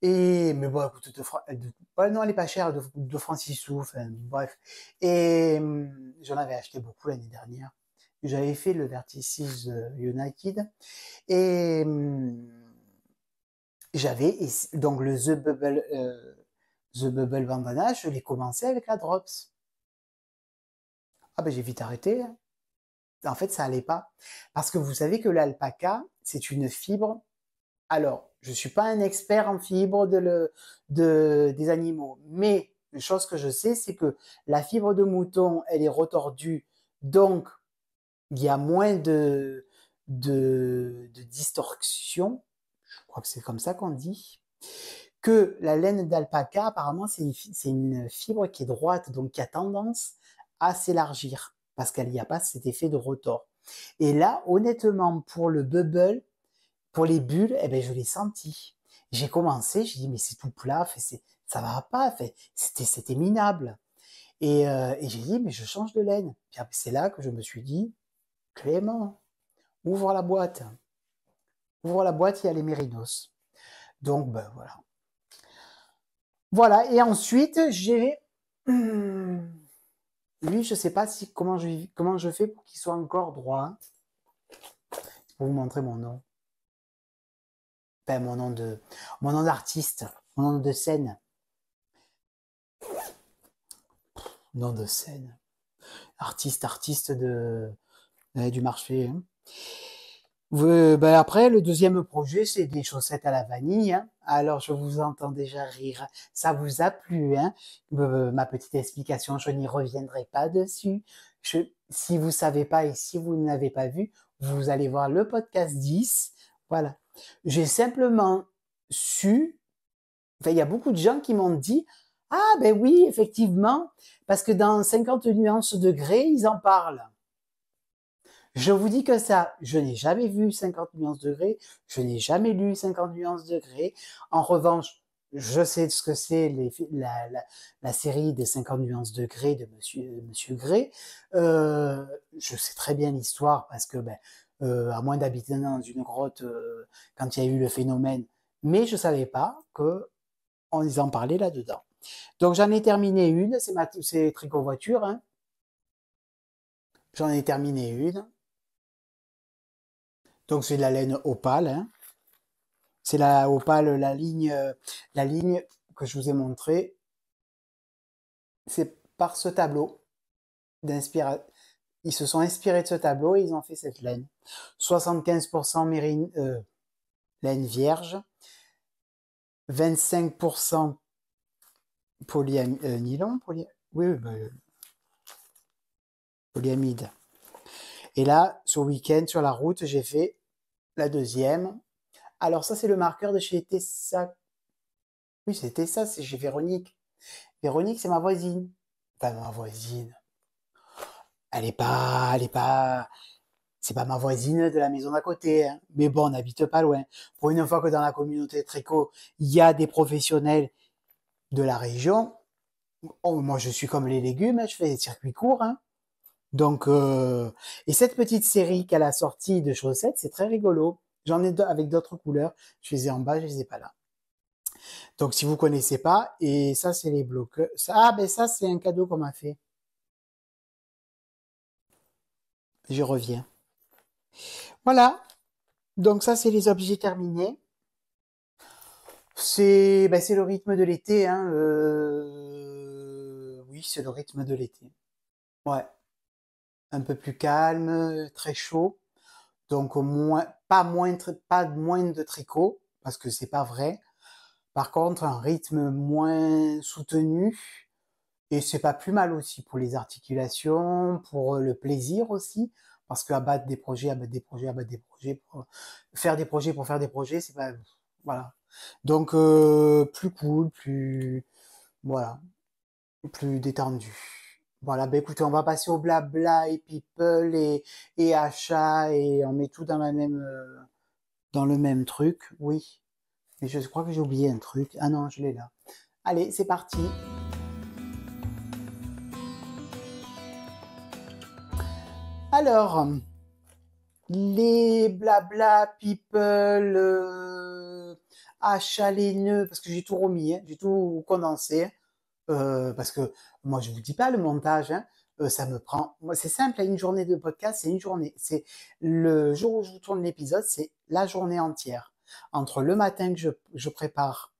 Et, mais bon, écoute, ouais, non, elle est pas chère, de Francis Sou, enfin, bref. Et j'en avais acheté beaucoup l'année dernière. J'avais fait le Vertices United. Et donc le The Bubble Bandana, je l'ai commencé avec la Drops. Ah ben j'ai vite arrêté, hein. En fait, ça allait pas. Parce que vous savez que l'alpaca, c'est une fibre. Alors, je suis pas un expert en fibres des animaux, mais une chose que je sais, c'est que la fibre de mouton, elle est retordue, donc il y a moins de distorsion. Je crois que c'est comme ça qu'on dit. Que la laine d'alpaca, apparemment, c'est une fibre qui est droite, donc qui a tendance à s'élargir, parce qu'il n'y a pas cet effet de retort. Et là, honnêtement, pour le bubble, pour les bulles, eh ben, je l'ai senti. J'ai commencé, j'ai dit, mais c'est tout plat, ça va pas, c'était minable. Et j'ai dit, mais je change de laine. Puis c'est là que je me suis dit, Clément, ouvre la boîte. Ouvre la boîte, il y a les mérinos. Donc, ben voilà. Voilà, et ensuite, j'ai... Lui, je sais pas comment je fais pour qu'il soit encore droit. Pour vous montrer mon nom. Enfin, mon nom d'artiste, mon nom de scène. Nom de scène. Artiste du marché, hein. Ben après, le deuxième projet, c'est des chaussettes à la vanille, hein. Alors, je vous entends déjà rire. Ça vous a plu, hein? Ma petite explication, je n'y reviendrai pas dessus. Si vous savez pas et si vous n'avez pas vu, vous allez voir le podcast 10. Voilà. J'ai simplement su, enfin, il y a beaucoup de gens qui m'ont dit, ah, ben oui, effectivement, parce que dans 50 nuances degrés, ils en parlent. Je vous dis que ça, je n'ai jamais vu 50 nuances degrés, je n'ai jamais lu 50 nuances degrés. En revanche, je sais ce que c'est la série des 50 nuances de Grey de Monsieur Grey. Je sais très bien l'histoire parce que, à moins d'habiter dans une grotte quand il y a eu le phénomène, mais je savais pas que on les en parlait là-dedans. Donc j'en ai terminé une, c'est Tricot Voiture, hein. J'en ai terminé une. Donc c'est de la laine opale, hein. C'est la opale, la ligne que je vous ai montrée. C'est par ce tableau d'inspiration. Ils se sont inspirés de ce tableau et ils ont fait cette laine. 75% mérine, laine vierge, 25% nylon, oui, polyamide. Et là, ce week-end, sur la route, j'ai fait la deuxième. Alors ça, c'est le marqueur de chez Tessa. Oui, c'était ça, c'est chez Véronique. Véronique, c'est ma voisine. Enfin, ma voisine. Elle est pas, c'est pas ma voisine de la maison d'à côté, hein. Mais bon, on n'habite pas loin. Pour une fois que dans la communauté de tricot, il y a des professionnels de la région. Oh, moi, je suis comme les légumes, hein, je fais des circuits courts, hein. Donc, et cette petite série qu'elle a sortie de chaussettes, c'est très rigolo. J'en ai avec d'autres couleurs. Je les ai en bas, je les ai pas là. Donc, si vous connaissez pas, et ça, c'est les bloqueurs. Ah, ben ça, c'est un cadeau qu'on m'a fait. Je reviens. Voilà. Donc ça, c'est les objets terminés. C'est le rythme de l'été, hein. Oui, c'est le rythme de l'été. Ouais, un peu plus calme, très chaud. Donc pas moins de tricot parce que c'est pas vrai. Par contre, un rythme moins soutenu et c'est pas plus mal aussi pour les articulations, pour le plaisir aussi. Parce que abattre des projets, abattre des projets, abattre des projets, pour faire des projets, c'est pas, voilà. Donc plus cool, plus voilà, plus détendu. Voilà, ben écoutez, on va passer au blabla et people et achat et on met tout dans la même dans le même truc. Oui, mais je crois que j'ai oublié un truc. Ah non, je l'ai là. Allez, c'est parti. Alors, les blabla people achats les nœuds parce que j'ai tout remis, hein, j'ai tout condensé. Parce que moi, je vous dis pas le montage, hein, ça me prend. Moi, c'est simple, une journée de podcast, c'est une journée. C'est le jour où je vous tourne l'épisode, c'est la journée entière. Entre le matin que je prépare,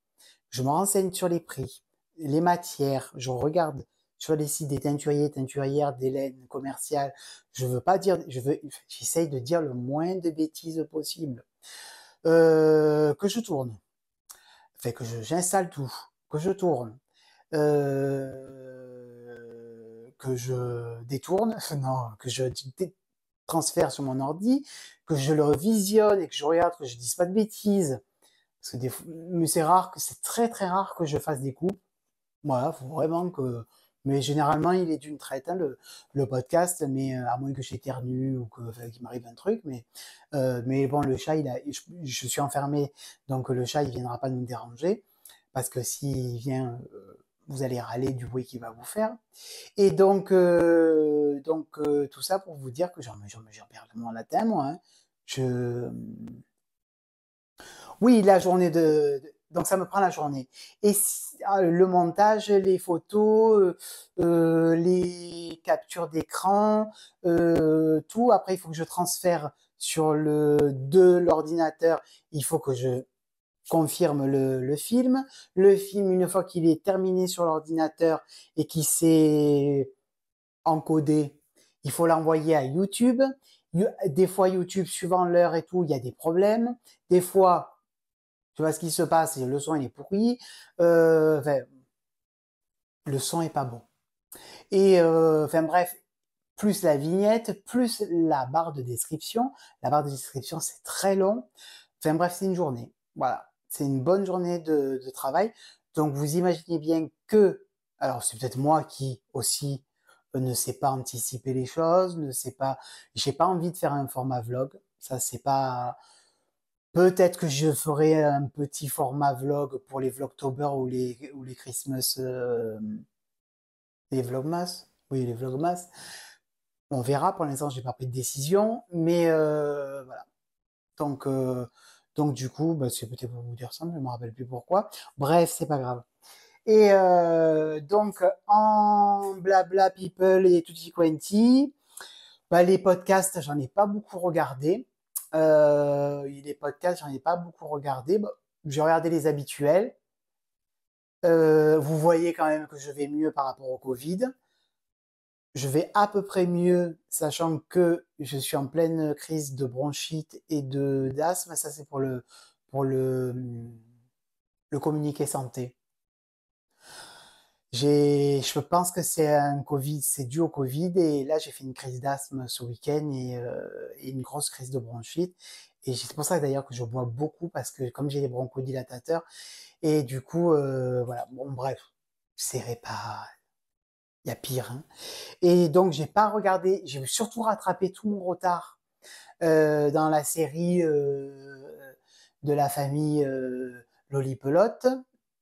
je me renseigne sur les prix, les matières, je regarde sur les sites des teinturiers, teinturières, des laines commerciales. Je veux pas dire, j'essaye de dire le moins de bêtises possible. Que je tourne, fait que j'installe tout, que je tourne, que je détourne, non, que je transfère sur mon ordi, que je le visionne et que je regarde, que je dise pas de bêtises. Parce que mais c'est très très rare que je fasse des coupes. Voilà, faut vraiment que. Mais généralement, il est d'une traite, hein, le podcast, mais à moins que j'éternue ou qu'il m'arrive un truc. Mais bon, le chat, je suis enfermé, donc le chat, il viendra pas nous déranger. Parce que s'il vient, vous allez râler du bruit qu'il va vous faire. Et donc tout ça pour vous dire que j'en perds mon latin, moi, hein. Je, oui, la journée donc ça me prend la journée. Et le montage, les photos, les captures d'écran, tout. Après, il faut que je transfère de l'ordinateur. Il faut que je confirme le film. Le film, une fois qu'il est terminé sur l'ordinateur et qu'il s'est encodé, il faut l'envoyer à YouTube. Des fois, YouTube, suivant l'heure et tout, il y a des problèmes. Des fois, tu vois ce qui se passe, le son il est pourri, enfin, le son est pas bon. Et enfin bref, plus la vignette, plus la barre de description. La barre de description c'est très long. Enfin bref, c'est une journée. Voilà, c'est une bonne journée de travail. Donc vous imaginez bien que, alors c'est peut-être moi qui aussi ne sais pas anticiper les choses, ne sais pas, j'ai pas envie de faire un format vlog. Ça c'est pas, Peut-être que je ferai un petit format vlog pour les Vlogtober ou les Christmas, les Vlogmas. Oui, les Vlogmas. On verra. Pour l'instant, j'ai pas pris de décision, mais voilà. Donc, donc du coup, bah, c'est peut-être pour vous dire ça, mais je me rappelle plus pourquoi. Bref, c'est pas grave. Et donc, en blabla people et tutti quanti, bah, les podcasts, j'en ai pas beaucoup regardé. Les podcasts, j'en ai pas beaucoup regardé. Bah, j'ai regardé les habituels. Vous voyez quand même que je vais mieux par rapport au Covid. Je vais à peu près mieux, sachant que je suis en pleine crise de bronchite et de d'asthme. Ça, c'est pour le communiqué santé. Je pense que c'est un Covid, c'est dû au Covid et là j'ai fait une crise d'asthme ce week-end et une grosse crise de bronchite et c'est pour ça d'ailleurs que je bois beaucoup parce que comme j'ai des bronchodilatateurs et du coup voilà bon bref c'est pas il y a pire hein. Et donc j'ai pas regardé, j'ai surtout rattrapé tout mon retard dans la série de la famille Lolipelote.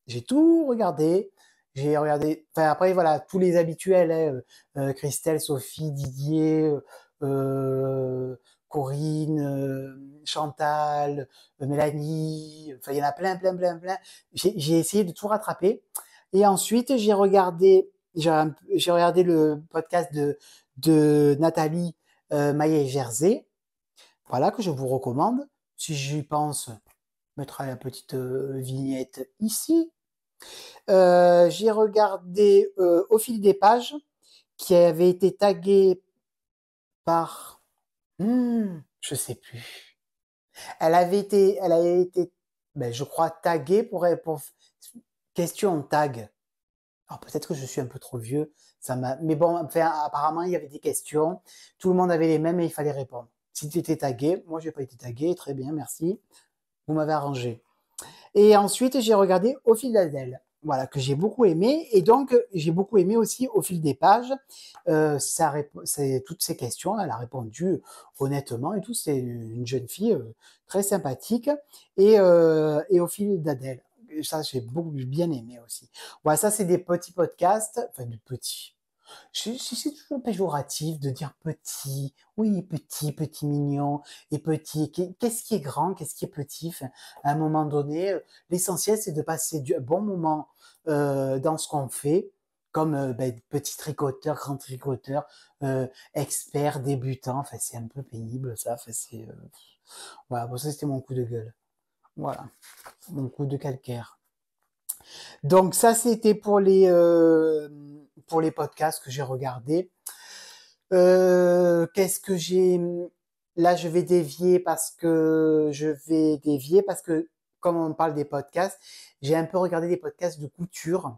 J'ai tout regardé. J'ai regardé. Enfin après voilà tous les habituels, hein, Christelle, Sophie, Didier, euh, Corinne, Chantal, Mélanie. Enfin il y en a plein, plein, plein, plein. J'ai essayé de tout rattraper. Et ensuite j'ai regardé le podcast de Nathalie Maillet-Jersey, voilà, que je vous recommande. Si j'y pense, je mettrai la petite vignette ici. J'ai regardé Au fil des pages, qui avait été tagué par... je sais plus. Elle avait été, ben, je crois, taguée pour question tag. Alors peut-être que je suis un peu trop vieux, mais bon, enfin, apparemment il y avait des questions, tout le monde avait les mêmes et il fallait répondre. Si tu étais tagué, moi j'ai pas été tagué, très bien, merci, vous m'avez arrangé. Et ensuite j'ai regardé Au fil d'Adèle, voilà, que j'ai beaucoup aimé, et donc j'ai beaucoup aimé aussi Au fil des pages, c'est toutes ces questions, elle a répondu honnêtement et tout, c'est une jeune fille très sympathique, et Au fil d'Adèle. Ça, j'ai beaucoup bien aimé aussi. Voilà, ça, c'est des petits podcasts, enfin, de petits. C'est toujours péjoratif de dire petit. Oui, petit, petit mignon et petit. Qu'est-ce qui est grand, qu'est-ce qui est petit? Enfin, à un moment donné, l'essentiel, c'est de passer un bon moment dans ce qu'on fait, comme ben, petit tricoteur, grand tricoteur, expert, débutant. Enfin, c'est un peu pénible, ça. Enfin, voilà, bon, ça, c'était mon coup de gueule. Voilà, mon coup de calcaire. Donc ça, c'était pour les podcasts que j'ai regardés. Qu'est-ce que j'ai... Là, je vais dévier parce que, comme on parle des podcasts, j'ai un peu regardé des podcasts de couture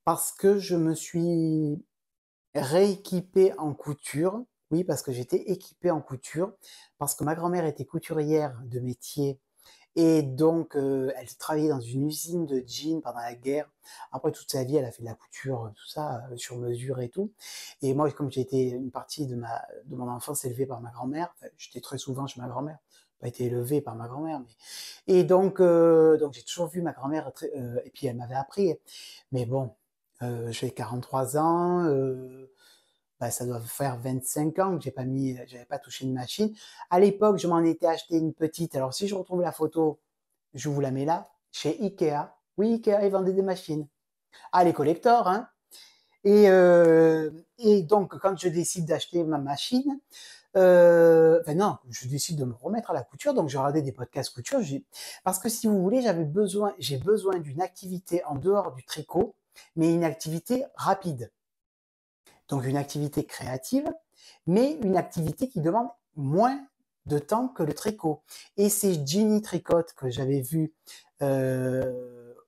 parce que je me suis rééquipé en couture. Oui, parce que j'étais équipé en couture, parce que ma grand-mère était couturière de métier et donc, elle travaillait dans une usine de jeans pendant la guerre. Après, toute sa vie, elle a fait de la couture, tout ça, sur mesure et tout. Et moi, comme j'ai été une partie de mon enfance élevée par ma grand-mère, enfin, j'étais très souvent chez ma grand-mère, pas été élevé par ma grand-mère, mais... Et donc j'ai toujours vu ma grand-mère, et puis elle m'avait appris. Mais bon, j'ai 43 ans, bah, ça doit faire 25 ans que j'avais pas touché une machine. À l'époque, je m'en étais acheté une petite. Alors, si je retrouve la photo, je vous la mets là, chez Ikea. Oui, Ikea, ils vendaient des machines. Ah, les collectors, hein. Et donc, quand je décide d'acheter ma machine, enfin non, je décide de me remettre à la couture, donc j'ai regardé des podcasts couture, parce que si vous voulez, j'ai besoin d'une activité en dehors du tricot, mais une activité rapide. Donc une activité créative, mais une activité qui demande moins de temps que le tricot. Et c'est Ginny Tricotte que j'avais vu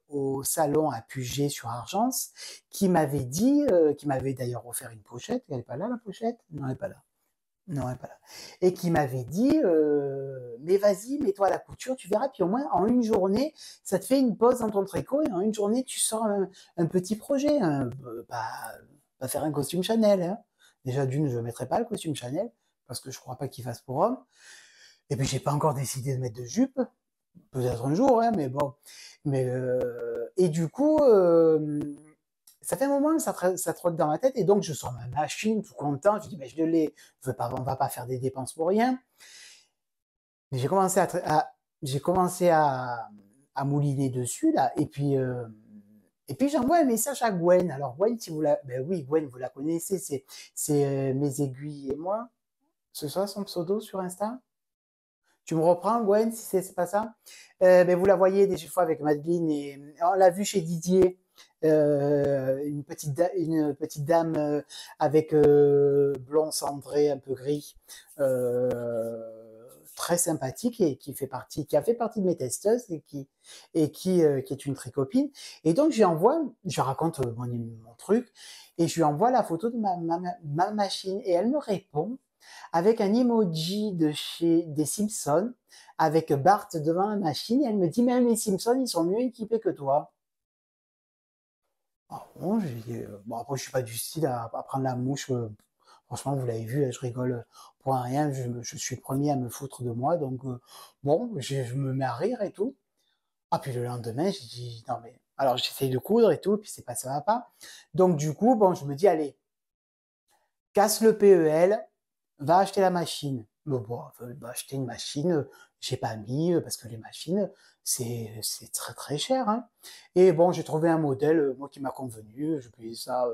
au salon à Puget sur Argence, qui m'avait dit, qui m'avait d'ailleurs offert une pochette. Elle n'est pas là la pochette? Non, elle n'est pas là. Non, elle n'est pas là. Et qui m'avait dit, mais vas-y, mets-toi à la couture, tu verras, puis au moins en une journée, ça te fait une pause dans ton tricot et en une journée, tu sors un petit projet. Pas faire un costume Chanel. Hein. Déjà, d'une, je ne mettrai pas le costume Chanel, parce que je ne crois pas qu'il fasse pour homme. Et puis, j'ai pas encore décidé de mettre de jupe. peut-être un jour, hein, mais bon. Mais, et du coup, ça fait un moment que ça trotte dans ma tête, et donc je sors ma machine, tout content, je dis, ben, je l'ai, on va pas faire des dépenses pour rien. Mais j'ai commencé à mouliner dessus, là, et puis j'envoie un message à Gwen. Alors Gwen, si vous la, ben oui, Gwen, vous la connaissez, c'est Mes aiguilles et moi. C'est ça son pseudo sur Insta? Tu me reprends, Gwen, si c'est pas ça? Ben vous la voyez des fois avec Madeleine, et on l'a vu chez Didier. Une petite dame avec blond cendré, un peu gris, euh, très sympathique, et qui a fait partie de mes testeuses, qui est une très copine. Et donc je raconte mon truc, et je lui envoie la photo de ma machine, et elle me répond avec un emoji de chez des Simpsons, avec Bart devant la machine, et elle me dit, même les Simpsons, ils sont mieux équipés que toi. Ah bon, j'ai dit, bon, après, je suis pas du style à prendre la mouche. Franchement, vous l'avez vu, je rigole pour rien. Je suis le premier à me foutre de moi. Donc, bon, je me mets à rire et tout. Ah, puis le lendemain, j'ai dit, non, mais. Alors, j'essaye de coudre et tout, puis ça va pas. Donc, du coup, bon, je me dis, allez, casse le PEL, va acheter la machine. Bon, va acheter une machine, j'ai pas mis, parce que les machines, c'est très très cher, hein. Et bon, j'ai trouvé un modèle, moi, qui m'a convenu. Je payais ça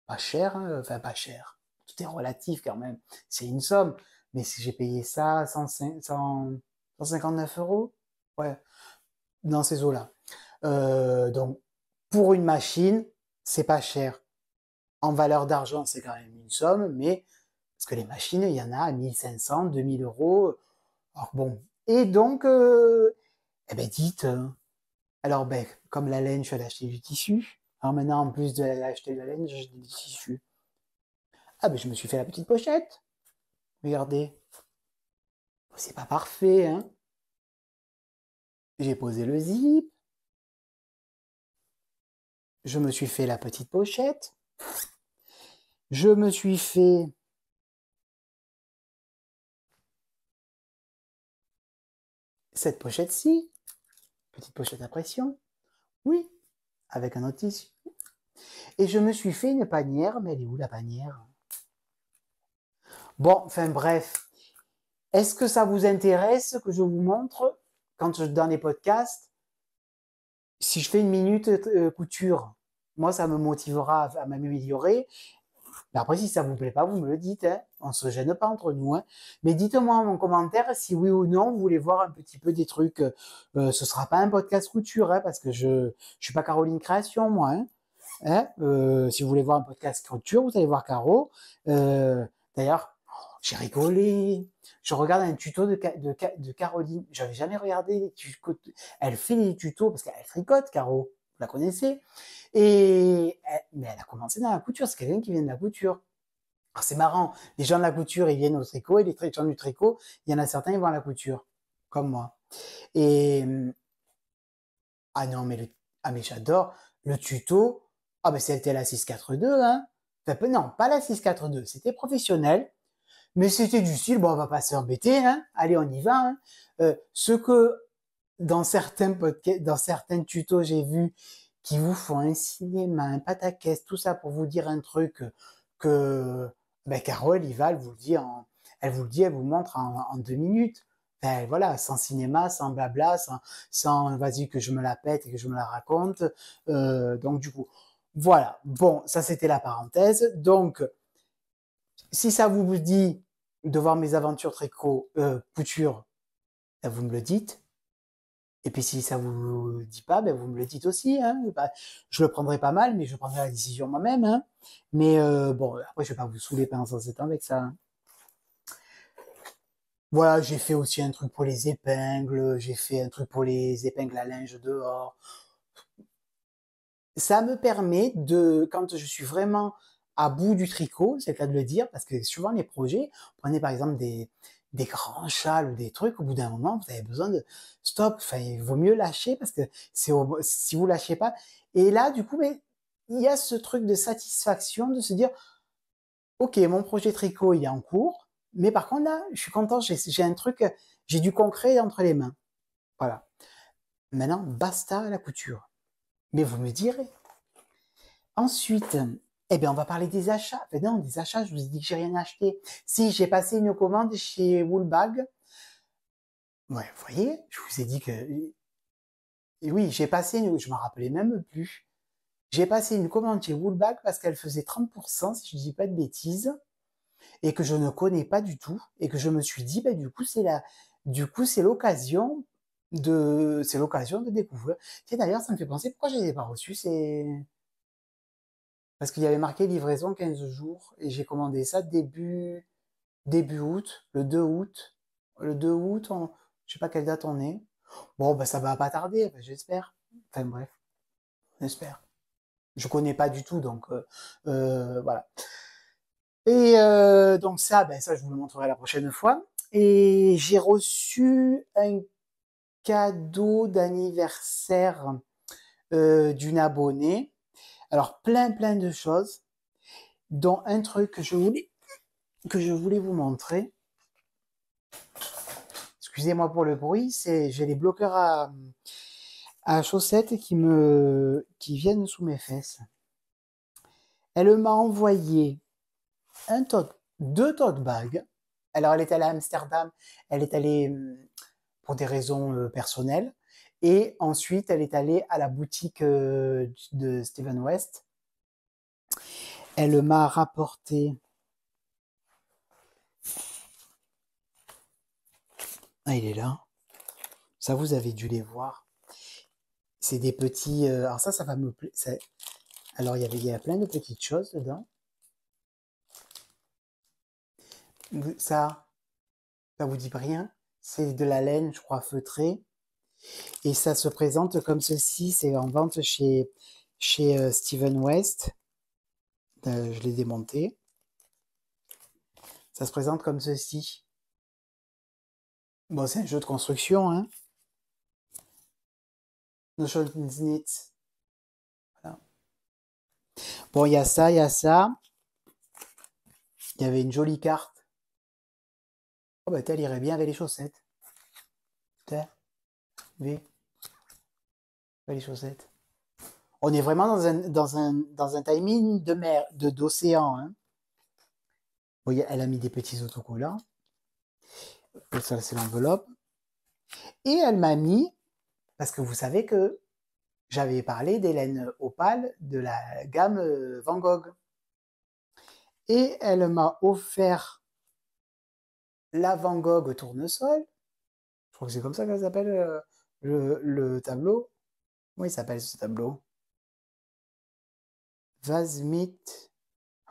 pas cher, hein, enfin pas cher. Tout est relatif quand même. C'est une somme. Mais si j'ai payé ça 159 €, ouais, dans ces eaux-là. Donc, pour une machine, c'est pas cher. En valeur d'argent, c'est quand même une somme, mais parce que les machines, il y en a à 1500, 2000 €. Alors bon. Et donc, eh ben dites, alors ben, comme la laine, je suis allé acheter du tissu. Alors maintenant, en plus d'acheter de la laine, j'ai du tissu. Ah ben je me suis fait la petite pochette. Regardez. C'est pas parfait, hein. J'ai posé le zip. Je me suis fait la petite pochette. Je me suis fait cette pochette-ci. Petite pochette à pression. Oui. Avec un autre tissu. Et je me suis fait une panière. Mais elle est où la panière? Bon, enfin bref. Est-ce que ça vous intéresse que je vous montre, dans les podcasts, si je fais une minute couture? Moi, ça me motivera à m'améliorer. Mais après, si ça vous plaît pas, vous me le dites, hein. On se gêne pas entre nous, hein. Mais dites-moi en commentaire si oui ou non vous voulez voir un petit peu des trucs. Ce sera pas un podcast couture, hein, parce que je suis pas Caroline Création, moi, hein. Si vous voulez voir un podcast couture, vous allez voir Caro. D'ailleurs, j'ai rigolé. Je regarde un tuto de Caroline. J'avais jamais regardé les tutos. Elle fait des tutos parce qu'elle tricote, Caro. Vous la connaissez. Mais elle a commencé dans la couture. C'est quelqu'un qui vient de la couture. Alors c'est marrant. Les gens de la couture, ils viennent au tricot, et les gens du tricot, il y en a certains, ils vont à la couture. Comme moi. Et, ah non, mais j'adore le tuto. Ah, ben c'était la 642, hein. Enfin, non, pas la 642, c'était professionnel, mais c'était du style, bon, on va pas s'embêter, hein. Allez, on y va, hein. Ce que dans certains podcasts, dans certains tutos, j'ai vu qui vous font un cinéma, un pataquès, tout ça pour vous dire un truc que, ben, Carole, elle vous le dit elle vous le dit, elle vous montre en 2 minutes. Ben, voilà, sans cinéma, sans blabla, sans vas-y que je me la pète et que je me la raconte. Donc du coup, voilà. Bon, ça c'était la parenthèse. Donc, si ça vous dit de voir mes aventures tricot, couture, ben, vous me le dites. Et puis si ça vous dit pas, ben vous me le dites aussi, hein. Bah, je le prendrai pas mal, mais je prendrai la décision moi-même, hein. Mais bon, après je vais pas vous saouler pendant 107 ans avec ça, hein. Voilà, j'ai fait aussi un truc pour les épingles, j'ai fait un truc pour les épingles à linge dehors. Ça me permet de, quand je suis vraiment à bout du tricot, c'est le cas de le dire, parce que souvent les projets, prenez par exemple des grands châles ou des trucs, au bout d'un moment, vous avez besoin de stop, enfin, il vaut mieux lâcher, parce que si vous lâchez pas, et là, du coup, mais, il y a ce truc de satisfaction de se dire, ok, mon projet tricot, il est en cours, mais par contre, là, je suis content, j'ai un truc, j'ai du concret entre les mains. Voilà. Maintenant, basta la couture. Mais vous me direz. Ensuite, eh bien, on va parler des achats. Enfin, non, des achats, je vous ai dit que j'ai rien acheté. Si, j'ai passé une commande chez Woolbag. Ouais, vous voyez, je vous ai dit que... Et oui, j'ai passé une... Je m'en rappelais même plus. J'ai passé une commande chez Woolbag parce qu'elle faisait 30%, si je dis pas de bêtises, et que je ne connais pas du tout, et que je me suis dit, du coup, c'est l'occasion c'est l'occasion de découvrir. Tiens, d'ailleurs, ça me fait penser, pourquoi je les ai pas reçus, parce qu'il y avait marqué livraison 15 jours, et j'ai commandé ça début août, le 2 août. Le 2 août, je sais pas quelle date on est. Bon, ça va pas tarder, j'espère. Enfin bref, j'espère. Je connais pas du tout, donc voilà. Et donc ça, je vous le montrerai la prochaine fois. Et j'ai reçu un cadeau d'anniversaire d'une abonnée. Alors plein de choses, dont un truc que je voulais vous montrer. Excusez-moi pour le bruit, j'ai les bloqueurs à chaussettes qui viennent sous mes fesses. Elle m'a envoyé deux tote bags. Alors, elle est allée à Amsterdam, elle est allée pour des raisons personnelles. Et ensuite, elle est allée à la boutique de Steven West. Elle m'a rapporté... Ah, il est là. Ça, vous avez dû les voir. C'est des petits... alors ça va me plaire. Alors, il y a plein de petites choses dedans. Ça vous dit rien. C'est de la laine, je crois, feutrée. Et ça se présente comme ceci. C'est en vente chez Steven West. Je l'ai démonté. Ça se présente comme ceci. Bon, c'est un jeu de construction, hein. Notion Knit. Voilà. Bon, il y a ça, il y a ça. Il y avait une jolie carte. Oh, elle irait bien avec les chaussettes. V. Les chaussettes. On est vraiment dans un timing d'océan, hein. Bon, elle a mis des petits autocollants. Ça, c'est l'enveloppe. Et elle m'a mis, parce que vous savez que j'avais parlé des laines opales de la gamme Van Gogh. Et elle m'a offert la Van Gogh tournesol. Je crois que c'est comme ça qu'elle s'appelle le tableau. Comment il s'appelle ce tableau? Vasmit.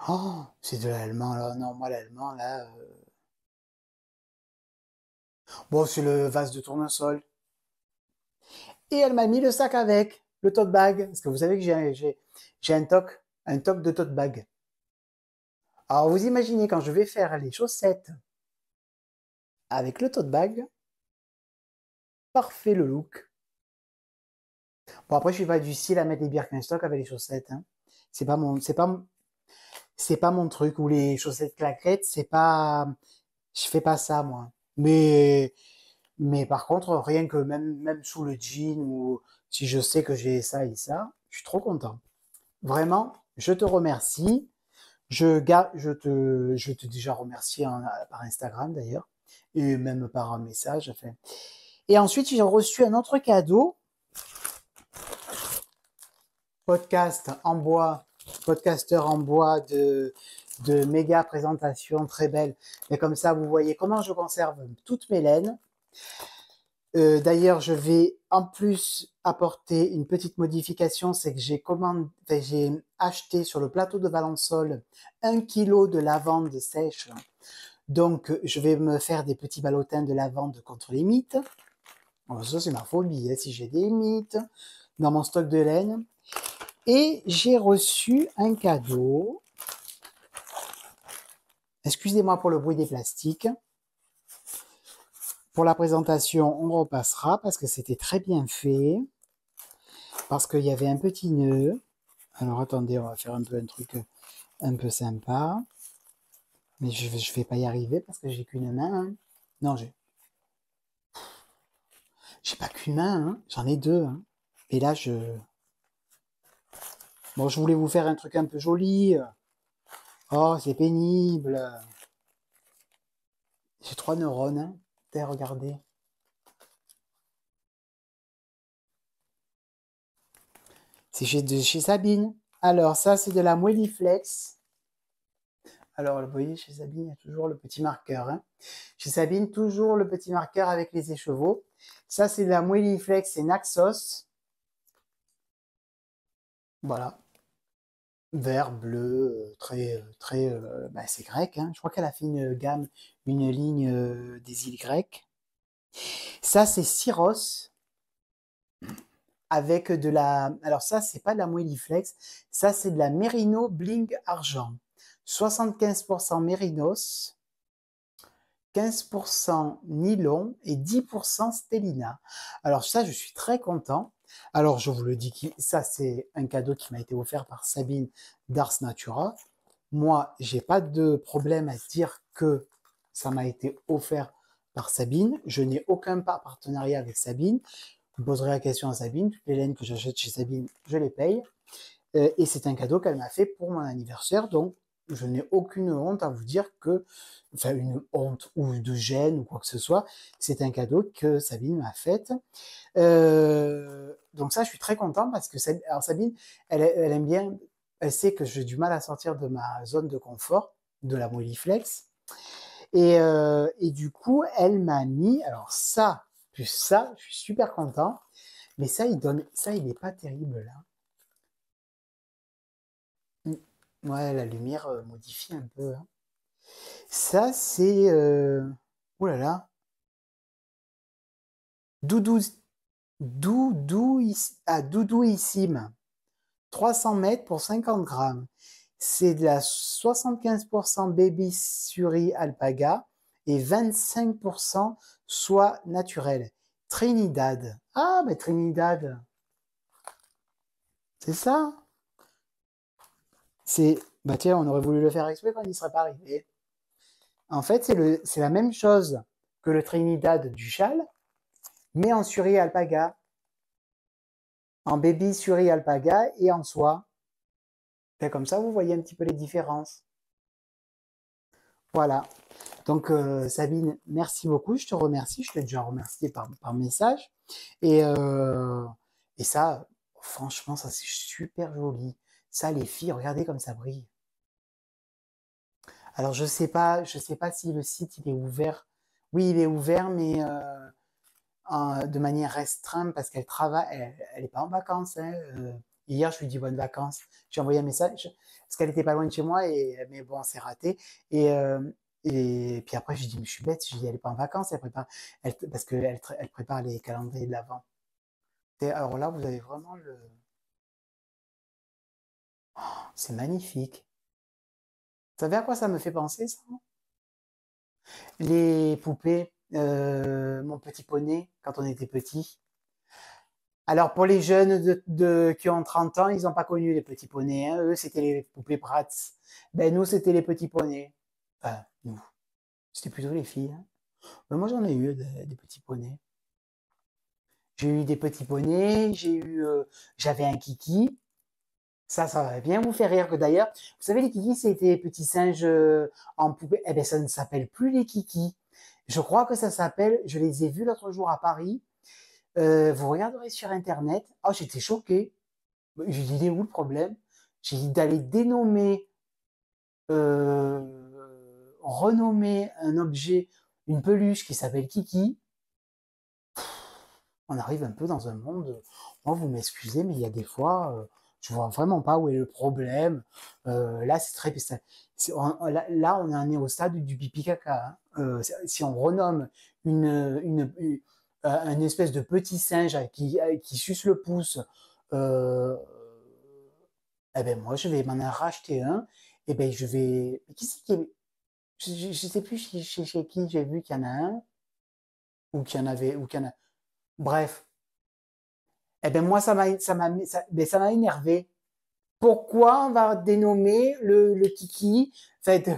Oh, c'est de l'allemand là. Non, moi l'allemand là. Bon, c'est le vase de tournesol. Et elle m'a mis le sac avec, le tote bag. Parce que vous savez que j'ai un toc de tote bag. Alors vous imaginez quand je vais faire les chaussettes avec le tote bag, parfait le look. Bon après je suis pas du style à mettre les Birkenstock avec les chaussettes. Hein. C'est pas mon truc ou les chaussettes claquettes. Je fais pas ça moi. Mais par contre rien que même sous le jean ou si je sais que j'ai ça et ça, je suis trop content. Vraiment, je te remercie. Je te déjà remercié par Instagram d'ailleurs, et même par un message. Enfin. Et ensuite, j'ai reçu un autre cadeau, podcasteur en bois de méga présentation très belle. Et comme ça, vous voyez comment je conserve toutes mes laines. D'ailleurs, je vais en plus apporter une petite modification, c'est que j'ai acheté sur le plateau de Valençol 1 kg de lavande sèche. Donc, je vais me faire des petits ballotins de lavande contre les mites. Alors, ça, c'est ma folie, hein, si j'ai des mites dans mon stock de laine. Et j'ai reçu un cadeau. Excusez-moi pour le bruit des plastiques. Pour la présentation, on repassera parce que c'était très bien fait. Parce qu'il y avait un petit nœud. Alors attendez, on va faire un peu un truc un peu sympa. Mais je vais pas y arriver parce que j'ai qu'une main. Hein. Non, J'ai pas qu'une main, hein. J'en ai deux. Hein. Et là, bon, je voulais vous faire un truc un peu joli. Oh, c'est pénible. J'ai 3 neurones. Hein. Regardez. C'est chez Sabine. Alors, ça, c'est de la Moelliflex. Alors, vous voyez, chez Sabine, il y a toujours le petit marqueur. Hein. Chez Sabine, toujours le petit marqueur avec les écheveaux. Ça, c'est de la Moelliflex et Naxos. Voilà. Vert, bleu, très, bah, c'est grec. Hein. Je crois qu'elle a fait une gamme, une ligne des îles grecques. Ça, c'est Syros avec de la. Alors, ça, c'est pas de la Moelliflex. Ça, c'est de la Merino Bling Argent. 75% mérinos, 15% nylon et 10% stélina. Alors ça, je suis très content. Alors, je vous le dis, ça, c'est un cadeau qui m'a été offert par Sabine d'Ars Natura. Moi, j'ai pas de problème à dire que ça m'a été offert par Sabine. Je n'ai aucun partenariat avec Sabine. Vous poserez la question à Sabine. Toutes les laines que j'achète chez Sabine, je les paye. Et c'est un cadeau qu'elle m'a fait pour mon anniversaire. Donc, je n'ai aucune honte à vous dire que, enfin, une honte ou de gêne ou quoi que ce soit. C'est un cadeau que Sabine m'a fait. Donc ça, je suis très content parce que alors Sabine, elle aime bien, elle sait que j'ai du mal à sortir de ma zone de confort, de la Moelliflex. Et du coup, elle m'a mis, alors ça, plus ça, je suis super content. Mais ça, il est pas terrible là. Ouais, la lumière modifie un peu. Hein. Ça, c'est... Oh là là. Doudou... Doudouissime. 300 mètres pour 50 grammes. C'est de la 75% baby suri alpaga et 25% soie naturelle. Trinidad. Ah, mais Trinidad. C'est ça. C'est... Bah tiens, on aurait voulu le faire exprès quand il ne serait pas arrivé. En fait, c'est la même chose que le Trinidad du châle, mais en suri alpaga, en baby suri alpaga et en soie. Et comme ça, vous voyez un petit peu les différences. Voilà. Donc, Sabine, merci beaucoup. Je te remercie. Je t'ai déjà remercié par message. Et, euh, et ça, franchement, ça c'est super joli. Ça, les filles, regardez comme ça brille. Alors, je sais pas si le site il est ouvert. Oui, il est ouvert, mais de manière restreinte parce qu'elle travaille, elle est pas en vacances. Hein. Hier, je lui dis bonnes vacances. J'ai envoyé un message parce qu'elle était pas loin de chez moi mais bon, c'est raté. Et puis après, j'ai dit mais je suis bête. J'ai dit elle est pas en vacances, elle prépare, parce elle prépare les calendriers de l'avant. Et alors là, vous avez vraiment c'est magnifique. Vous savez à quoi ça me fait penser ça? Les poupées, mon petit poney quand on était petit. Alors pour les jeunes qui ont 30 ans, ils n'ont pas connu les petits poneys. Hein. Eux, c'était les poupées Bratz. Ben nous, c'était les petits poneys. Enfin, nous. C'était plutôt les filles. Hein. Ben, moi, j'en ai eu des petits poneys. J'ai eu des petits poneys. J'avais un kiki. Ça va bien vous faire rire que d'ailleurs. Vous savez, les kikis, c'était les petits singes en poupée. Eh ben, ça ne s'appelle plus les kikis. Je crois que ça s'appelle. Je les ai vus l'autre jour à Paris. Vous regarderez sur Internet. Oh, j'étais choquée. J'ai dit, il est où le problème? J'ai dit d'aller dénommer, euh, renommer un objet, une peluche qui s'appelle Kiki. On arrive un peu dans un monde. Moi, vous m'excusez, mais il y a des fois, je vois vraiment pas où est le problème. Là, c'est très. Là, on en est au stade du pipi caca. Hein. Si on renomme un espèce de petit singe qui suce le pouce, euh, eh ben moi, je vais m'en racheter un. Et ben je vais. Qui c'est qui je sais plus chez qui j'ai vu qu'il y en a un ou qu'il y en avait ou qu'il y en a. Bref. Eh ben moi, ben, ça m'a énervé. Pourquoi on va dénommer le kiki? Fait,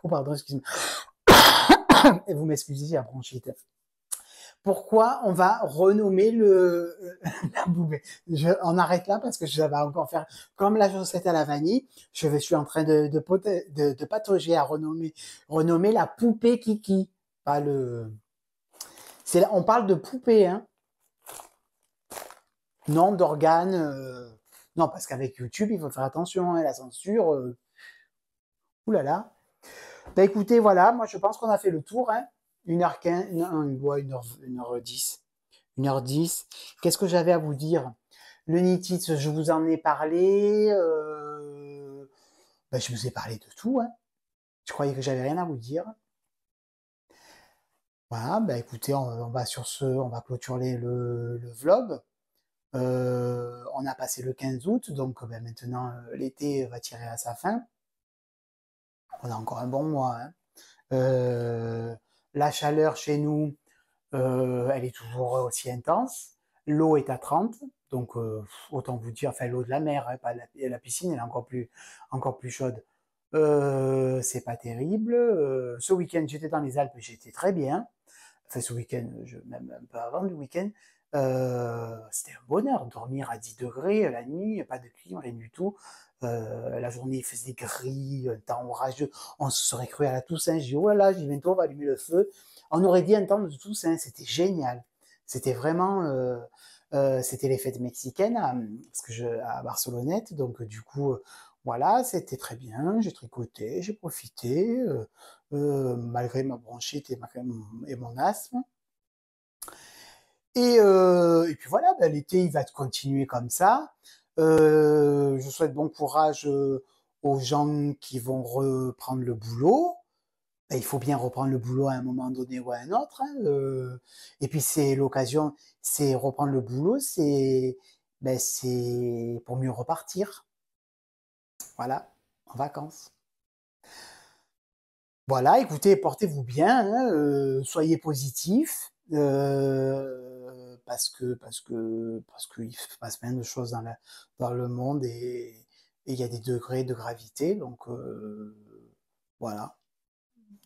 oh pardon, excusez-moi. Et vous m'excusez, j'ai la bronchite. pourquoi on va renommer la poupée? On arrête là parce que je vais encore faire comme la chaussette à la vanille. Je suis en train de patauger à renommer la poupée Kiki. Pas le. On parle de poupée, hein. Non d'organes. Non, parce qu'avec YouTube, il faut faire attention, hein, la censure. Ouh là là. Bah écoutez, voilà, moi je pense qu'on a fait le tour, hein. 1h15, ouais, 1h10. 1h10. Qu'est-ce que j'avais à vous dire? Le Nitits, je vous en ai parlé. Je vous ai parlé de tout, hein. Je croyais que j'avais rien à vous dire. Voilà, bah écoutez, on va sur ce, on va clôturer le vlog. On a passé le 15 août, donc maintenant l'été va tirer à sa fin. On a encore un bon mois, hein. La chaleur chez nous, elle est toujours aussi intense. L'eau est à 30, donc autant vous dire, enfin l'eau de la mer, hein, pas la piscine, elle est encore plus chaude. C'est pas terrible. Ce week-end, j'étais dans les Alpes, j'étais très bien. Enfin, ce week-end, même un peu avant le week-end, c'était un bonheur. Dormir à 10 degrés la nuit, pas de clim, rien du tout. La journée, il faisait gris, un temps orageux. On se serait cru à la Toussaint. J'ai dit, oh là là, j'ai dit, bientôt, on va allumer le feu. On aurait dit un temps de Toussaint. C'était génial. C'était vraiment, c'était les fêtes mexicaines à Barcelonnette. Donc, du coup, voilà, c'était très bien. J'ai tricoté, j'ai profité, malgré ma bronchite et mon asthme. Et puis voilà, ben, l'été, il va continuer comme ça. Je souhaite bon courage aux gens qui vont reprendre le boulot. Ben, il faut bien reprendre le boulot à un moment donné ou à un autre, hein. Et puis c'est l'occasion, c'est reprendre le boulot, c'est pour mieux repartir. Voilà, en vacances. Voilà, écoutez, portez-vous bien, hein, soyez positifs, parce qu'il se passe plein de choses dans le monde et il y a des degrés de gravité, donc voilà.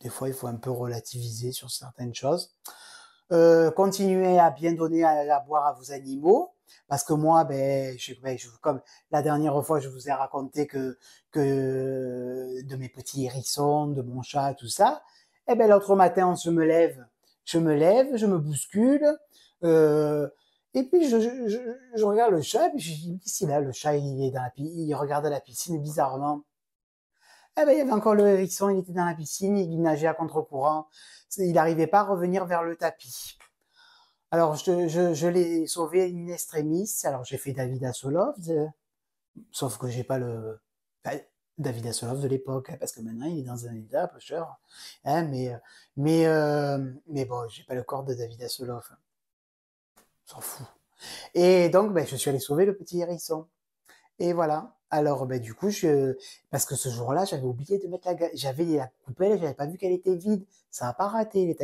Des fois, il faut un peu relativiser sur certaines choses. Continuez à bien donner à boire à vos animaux, parce que moi, comme la dernière fois, je vous ai raconté que de mes petits hérissons, de mon chat, tout ça. Et ben l'autre matin, je me bouscule, euh, et puis je regarde le chat, et puis je dis, qu'est-ce qu'il a, le chat, il est il regarde la piscine bizarrement. Eh ben, il y avait encore le hérisson, il était dans la piscine, il nageait à contre-courant. Il n'arrivait pas à revenir vers le tapis. Alors, je l'ai sauvé in extremis. Alors, j'ai fait David Hasselhoff, sauf que j'ai pas enfin, David Hasselhoff de l'époque, hein, parce que maintenant, il est dans un état peu cher. Hein, mais bon, j'ai pas le corps de David Hasselhoff. On s'en fout. Et donc, je suis allé sauver le petit hérisson. Et voilà. Alors, du coup, parce que ce jour-là, j'avais oublié de mettre j'avais la coupelle, j'avais pas vu qu'elle était vide. Ça a pas raté.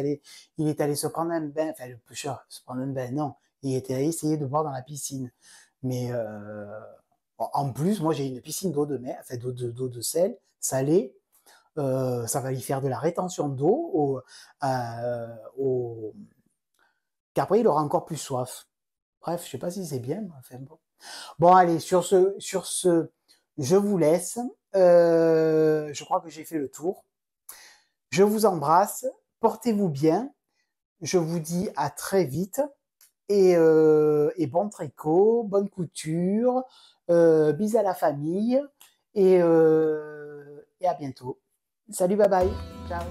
Il est allé se prendre un bain. Enfin, le pêcheur, se prendre un bain, non. Il était allé essayer de boire dans la piscine. Mais, bon, en plus, moi, j'ai une piscine d'eau de mer, enfin, d'eau de sel, salée. Ça va lui faire de la rétention d'eau qu'après, il aura encore plus soif. Bref, je sais pas si c'est bien, mais enfin, bon. Bon, allez, sur ce, je vous laisse. Je crois que j'ai fait le tour. Je vous embrasse. Portez-vous bien. Je vous dis à très vite. Et bon tricot, bonne couture. Bis à la famille. Et à bientôt. Salut, bye bye. Ciao.